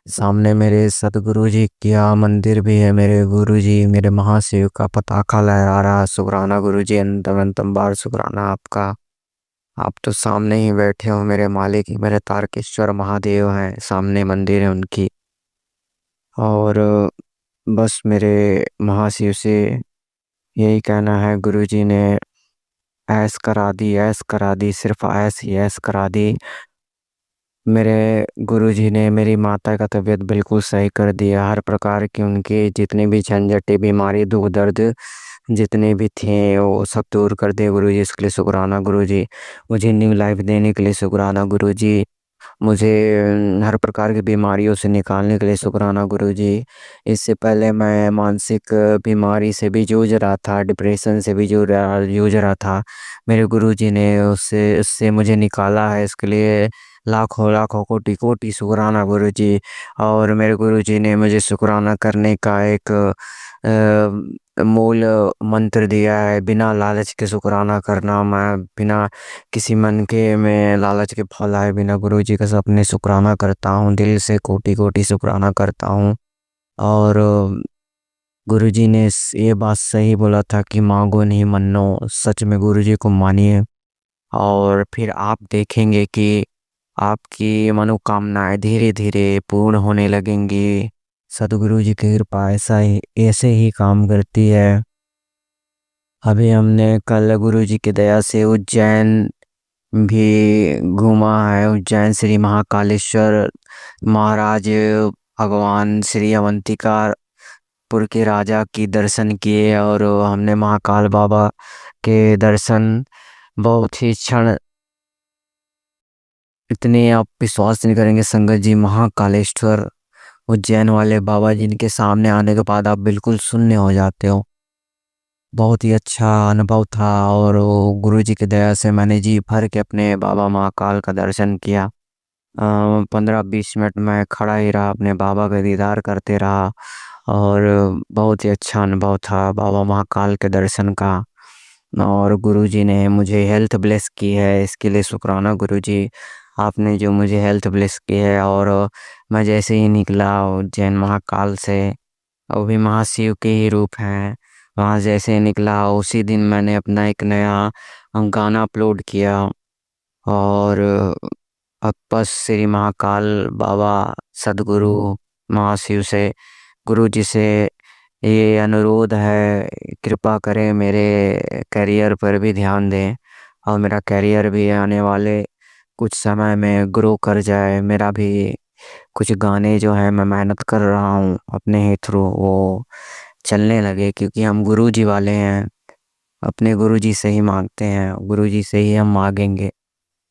सामने मेरे सतगुरु जी का मंदिर भी है। मेरे गुरु जी मेरे महाशिव का पताका लहरा रहा। शुक्राना गुरु जी, अनंतम अनंतम बार शुक्राना आपका। आप तो सामने ही बैठे हो मेरे मालिक, मेरे तारकेश्वर महादेव हैं, सामने मंदिर है उनकी। और बस मेरे महाशिव से यही कहना है, गुरु जी ने ऐश करा दी, सिर्फ ऐश ही ऐश करा दी। मेरे गुरुजी ने मेरी माता का तबीयत बिल्कुल सही कर दिया। हर प्रकार की उनकी जितनी भी झंझटें, बीमारी, दुख दर्द जितने भी थे वो सब दूर कर दिए गुरुजी। इसके लिए शुक्राना गुरुजी। मुझे न्यू लाइफ देने के लिए शुक्राना गुरुजी। मुझे हर प्रकार की बीमारियों से निकालने के लिए शुक्राना गुरुजी। इससे पहले मैं मानसिक बीमारी से भी जूझ रहा था, डिप्रेशन से भी जूझ रहा था। मेरे गुरुजी ने उससे मुझे निकाला है। इसके लिए लाखों लाखों कोटि कोटि शुक्राना गुरुजी। और मेरे गुरुजी ने मुझे शुक्राना करने का एक मूल मंत्र दिया है, बिना लालच के शुक्राना करना। मैं बिना किसी मन के में लालच के फल आए बिना गुरुजी का अपने शुक्राना करता हूँ, दिल से कोटि कोटि शुक्राना करता हूँ। और गुरुजी ने ये बात सही बोला था कि मांगो नहीं मन्नो, सच में गुरुजी को मानिए और फिर आप देखेंगे कि आपकी मनोकामनाएं धीरे धीरे पूर्ण होने लगेंगी। सदगुरु जी की कृपा ऐसे ही काम करती है। अभी हमने कल गुरु जी की दया से उज्जैन भी घूमा है। उज्जैन श्री महाकालेश्वर महाराज भगवान श्री अवंतिकापुर के राजा की दर्शन किए और हमने महाकाल बाबा के दर्शन बहुत ही क्षण, इतने आप विश्वास नहीं करेंगे संगत जी, महाकालेश्वर उज्जैन वाले बाबा जिनके सामने आने के बाद आप बिल्कुल शून्य हो जाते हो। बहुत ही अच्छा अनुभव था और गुरु जी की दया से मैंने जी भर के अपने बाबा महाकाल का दर्शन किया। 15-20 मिनट मैं खड़ा ही रहा, अपने बाबा का दीदार करते रहा और बहुत ही अच्छा अनुभव था बाबा महाकाल के दर्शन का। और गुरु जी ने मुझे हेल्थ ब्लेस की है, इसके लिए शुक्राना गुरु जी, आपने जो मुझे हेल्थ ब्लेस की है। और मैं जैसे ही निकला उज्जैन महाकाल से, वो भी महाशिव के ही रूप हैं, वहाँ जैसे ही निकला उसी दिन मैंने अपना एक नया गाना अपलोड किया। और अब बस श्री महाकाल बाबा सदगुरु महाशिव से, गुरु जी से ये अनुरोध है, कृपा करें मेरे करियर पर भी ध्यान दें और मेरा करियर भी आने वाले कुछ समय में ग्रो कर जाए। मेरा भी कुछ गाने जो हैं मैं मेहनत कर रहा हूँ अपने ही थ्रू वो चलने लगे, क्योंकि हम गुरु जी वाले हैं, अपने गुरु जी से ही मांगते हैं, गुरु जी से ही हम मांगेंगे,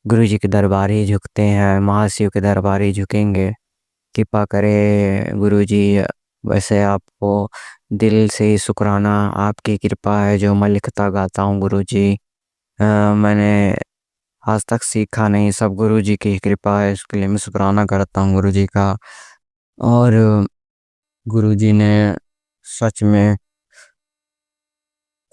गुरु जी के दरबार ही झुकते हैं, महाशिव के दरबार ही झुकेंगे। कृपा करे गुरु जी। वैसे आपको दिल से ही शुक्राना, आपकी कृपा है जो मैं लिखता गाता हूँ गुरु जी। मैंने आज तक सीखा नहीं, सब गुरु जी की कृपा है, इसके लिए मैं शुक्राना करता हूँ गुरु जी का। और गुरु जी ने सच में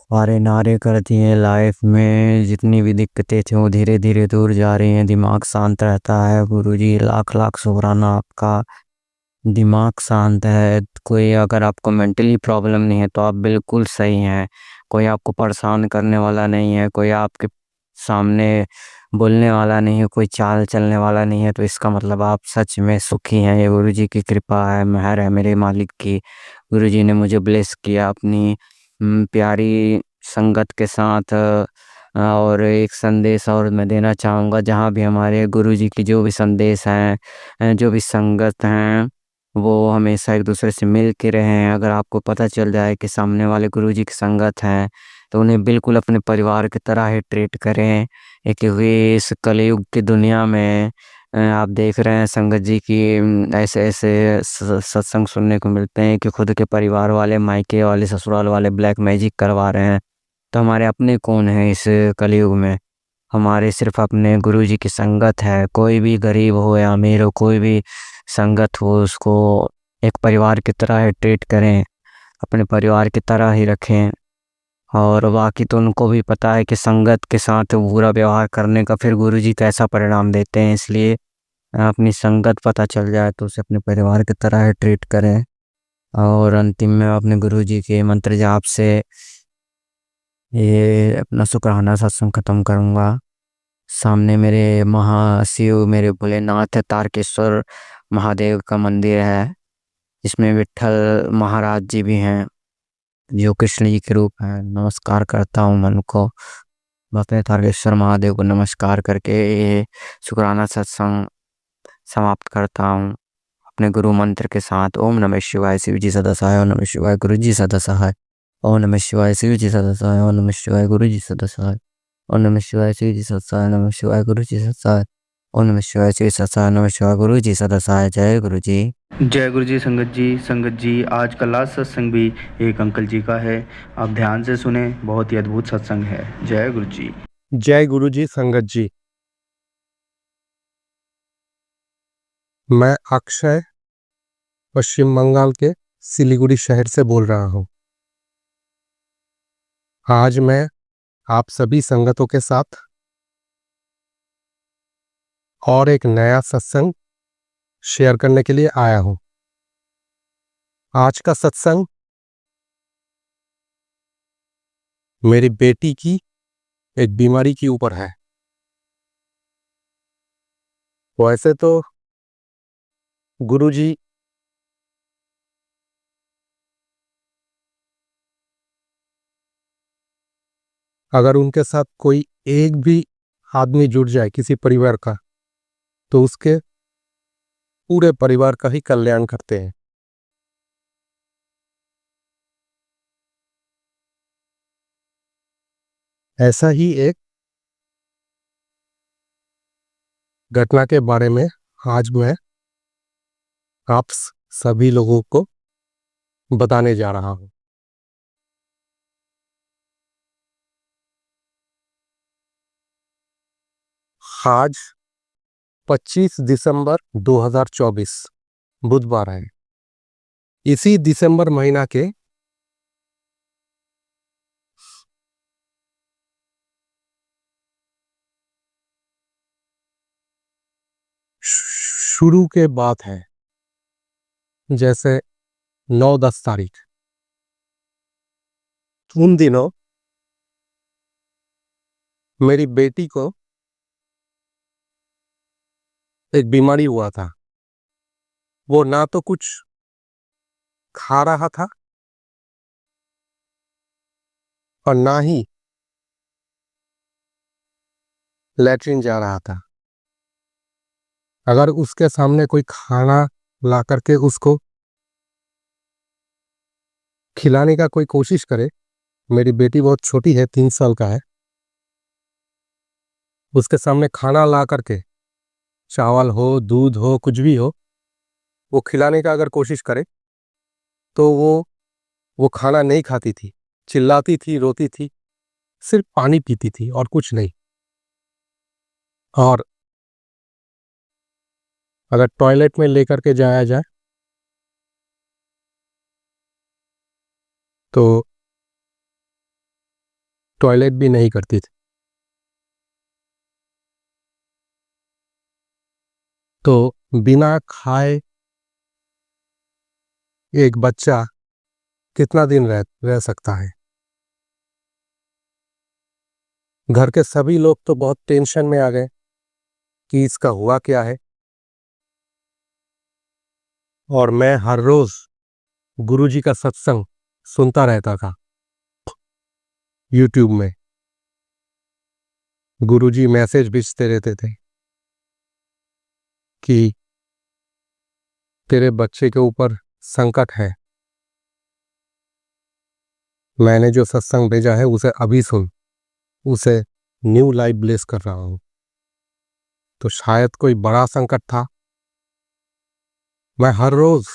सारे नारे कर दिए, लाइफ में जितनी भी दिक्कतें थी वो धीरे धीरे दूर जा रही हैं, दिमाग शांत रहता है। गुरु जी लाख लाख शुक्राना आपका, दिमाग शांत है। कोई अगर आपको मेंटली प्रॉब्लम नहीं है तो आप बिल्कुल सही हैं, कोई आपको परेशान करने वाला नहीं है, कोई आपके सामने बोलने वाला नहीं है, कोई चाल चलने वाला नहीं है, तो इसका मतलब आप सच में सुखी हैं। ये गुरु जी की कृपा है, मेहर है मेरे मालिक की। गुरु जी ने मुझे ब्लेस किया अपनी प्यारी संगत के साथ। और एक संदेश और मैं देना चाहूँगा, जहाँ भी हमारे गुरु जी की जो भी संदेश हैं, जो भी संगत हैं, वो हमेशा एक दूसरे से मिल के रहें। अगर आपको पता चल जाए कि सामने वाले गुरु जी की संगत हैं तो उन्हें बिल्कुल अपने परिवार की तरह ही ट्रीट करें, क्योंकि इस कलयुग की दुनिया में आप देख रहे हैं संगत जी की ऐसे ऐसे सत्संग सुनने को मिलते हैं कि खुद के परिवार वाले, मायके वाले, ससुराल वाले ब्लैक मैजिक करवा रहे हैं। तो हमारे अपने कौन है इस कलयुग में? हमारे सिर्फ अपने गुरु जी की संगत है। कोई भी गरीब हो या अमीर हो, कोई भी संगत हो, उसको एक परिवार की तरह ही ट्रीट करें, अपने परिवार की तरह ही रखें। और बाकी तो उनको भी पता है कि संगत के साथ बुरा व्यवहार करने का फिर गुरु जी कैसा परिणाम देते हैं, इसलिए अपनी संगत पता चल जाए तो उसे अपने परिवार की तरह ही ट्रीट करें। और अंतिम में अपने गुरु जी के मंत्र जाप से ये अपना शुक्राना सत्संग खत्म करूँगा। सामने मेरे महाशिव, मेरे भोलेनाथ तारकेश्वर महादेव का मंदिर है, जिसमें विट्ठल महाराज जी भी हैं जो कृष्ण जी के रूप हैं। नमस्कार करता हूँ मन को, अपने तारकेश्वर महादेव को नमस्कार करके ये शुक्राना सत्संग समाप्त करता हूँ अपने गुरु मंत्र के साथ। ओम नमः शिवाय, शिव जी सदा सहाय। ओम नमः शिवाय, गुरु जी सदा सहाय। ओम नमः शिवाय, शिव जी सदा सहाय। ओम नमः शिवाय, गुरु जी सदा सहाय। ओम नमः शिवाय, शिव जी सदा सहाय। नमः शिवाय, गुरु जी सदा सहाय। ओम नमः शिवाय, शिव सदा सहाय। नमः शिवाय, गुरु जी सदा सहाय। जय गुरु जी। जय गुरु जी। संगत जी आज का लास्ट सत्संग भी एक अंकल जी का है, आप ध्यान से सुने, बहुत ही अद्भुत सत्संग है। जय गुरु जी। जय गुरु जी। संगत जी मैं अक्षय पश्चिम बंगाल के सिलीगुड़ी शहर से बोल रहा हूँ। आज मैं आप सभी संगतों के साथ और एक नया सत्संग शेयर करने के लिए आया हूँ। आज का सत्संग मेरी बेटी की एक बीमारी के ऊपर है। वैसे तो गुरुजी अगर उनके साथ कोई एक भी आदमी जुड़ जाए किसी परिवार का, तो उसके पूरे परिवार का ही कल्याण करते हैं। ऐसा ही एक घटना के बारे में आज मैं आप सभी लोगों को बताने जा रहा हूं। आज 25 दिसंबर 2024 बुधवार है। इसी दिसंबर महीना के शुरू के बात है, जैसे 9-10 तारीख। उन दिनों मेरी बेटी को एक बीमारी हुआ था। वो ना तो कुछ खा रहा था और ना ही लैट्रिन जा रहा था। अगर उसके सामने कोई खाना ला करके उसको खिलाने का कोई कोशिश करे, मेरी बेटी बहुत छोटी है, 3 साल का है, उसके सामने खाना ला करके, चावल हो, दूध हो, कुछ भी हो, वो खिलाने का अगर कोशिश करे तो वो खाना नहीं खाती थी, चिल्लाती थी, रोती थी, सिर्फ पानी पीती थी और कुछ नहीं। और अगर टॉयलेट में लेकर के जाया जाए तो टॉयलेट भी नहीं करती थी। तो बिना खाए एक बच्चा कितना दिन रह सकता है। घर के सभी लोग तो बहुत टेंशन में आ गए कि इसका हुआ क्या है। और मैं हर रोज गुरुजी का सत्संग सुनता रहता था। यूट्यूब में गुरुजी मैसेज भेजते रहते थे कि तेरे बच्चे के ऊपर संकट है, मैंने जो सत्संग भेजा है उसे अभी सुन, उसे न्यू लाइफ ब्लेस कर रहा हूं। तो शायद कोई बड़ा संकट था। मैं हर रोज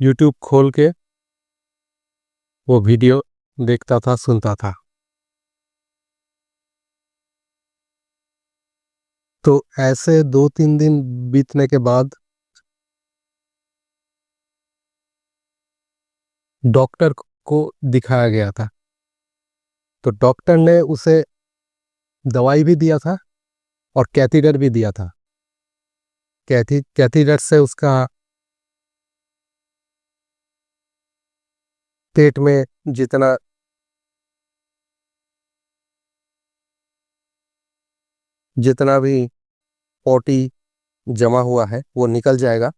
यूट्यूब खोल के वो वीडियो देखता था, सुनता था। तो ऐसे 2-3 दिन बीतने के बाद डॉक्टर को दिखाया गया था। तो डॉक्टर ने उसे दवाई भी दिया था और कैथीटर भी दिया था। कैथीटर से उसका पेट में जितना भी पोटी जमा हुआ है वो निकल जाएगा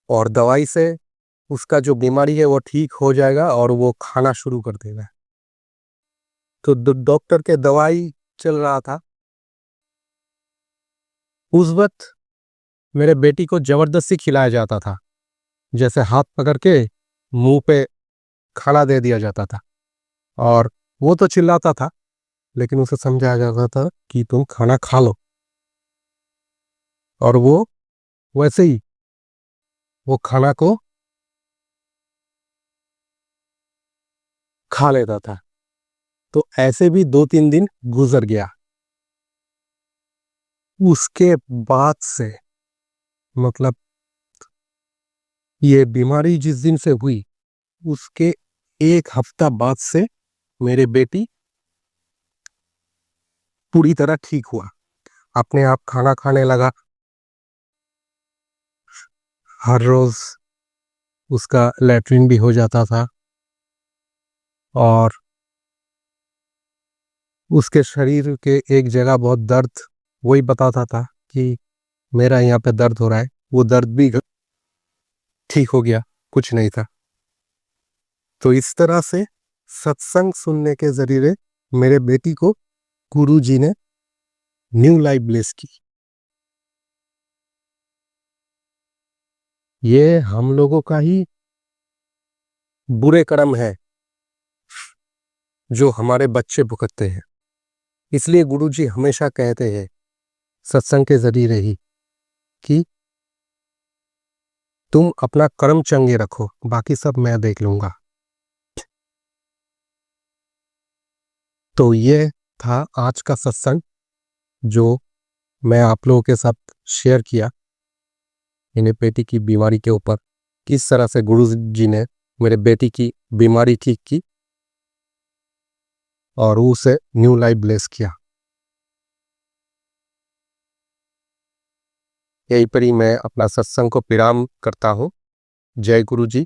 और दवाई से उसका जो बीमारी है वो ठीक हो जाएगा और वो खाना शुरू कर देगा। तो डॉक्टर के दवाई चल रहा था। उस वक्त मेरे बेटी को जबरदस्ती खिलाया जाता था, जैसे हाथ पकड़ के मुंह पे खाना दे दिया जाता था और वो तो चिल्लाता था, लेकिन उसे समझाया जाता था कि तुम खाना खा लो। और वो वैसे ही वो खाना को खा लेता था। तो ऐसे भी 2-3 दिन गुजर गया। उसके बाद से मतलब ये बीमारी जिस दिन से हुई उसके 1 हफ्ता बाद से मेरे बेटी पूरी तरह ठीक हुआ, अपने आप खाना खाने लगा। हर रोज उसका लैट्रिन भी हो जाता था और उसके शरीर के एक जगह बहुत दर्द, वही बताता था कि मेरा यहाँ पे दर्द हो रहा है, वो दर्द भी ठीक हो गया, कुछ नहीं था। तो इस तरह से सत्संग सुनने के जरिए मेरे बेटी को गुरुजी ने न्यू लाइफ ब्लेस की। ये हम लोगों का ही बुरे कर्म है जो हमारे बच्चे भुगतते हैं। इसलिए गुरुजी हमेशा कहते हैं सत्संग के जरिए ही कि तुम अपना कर्म चंगे रखो, बाकी सब मैं देख लूंगा। तो ये था आज का सत्संग जो मैं आप लोगों के साथ शेयर किया, इन्हें बेटी की बीमारी के ऊपर किस तरह से गुरुजी ने मेरे बेटी की बीमारी ठीक की और उसे न्यू लाइफ ब्लेस किया। यहीं पर ही मैं अपना सत्संग को विराम करता हूँ। जय गुरु जी,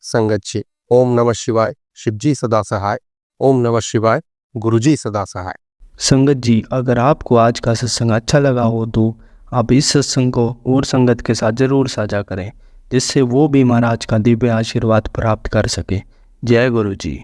संगत जी। ओम नमः शिवाय, शिव जी सदा सहाय। ओम नमः शिवाय, गुरु जी सदा सहाय। संगत जी, अगर आपको आज का सत्संग अच्छा लगा हो तो आप इस सत्संग को और संगत के साथ ज़रूर साझा करें, जिससे वो भी महाराज का दिव्य आशीर्वाद प्राप्त कर सके। जय गुरु जी।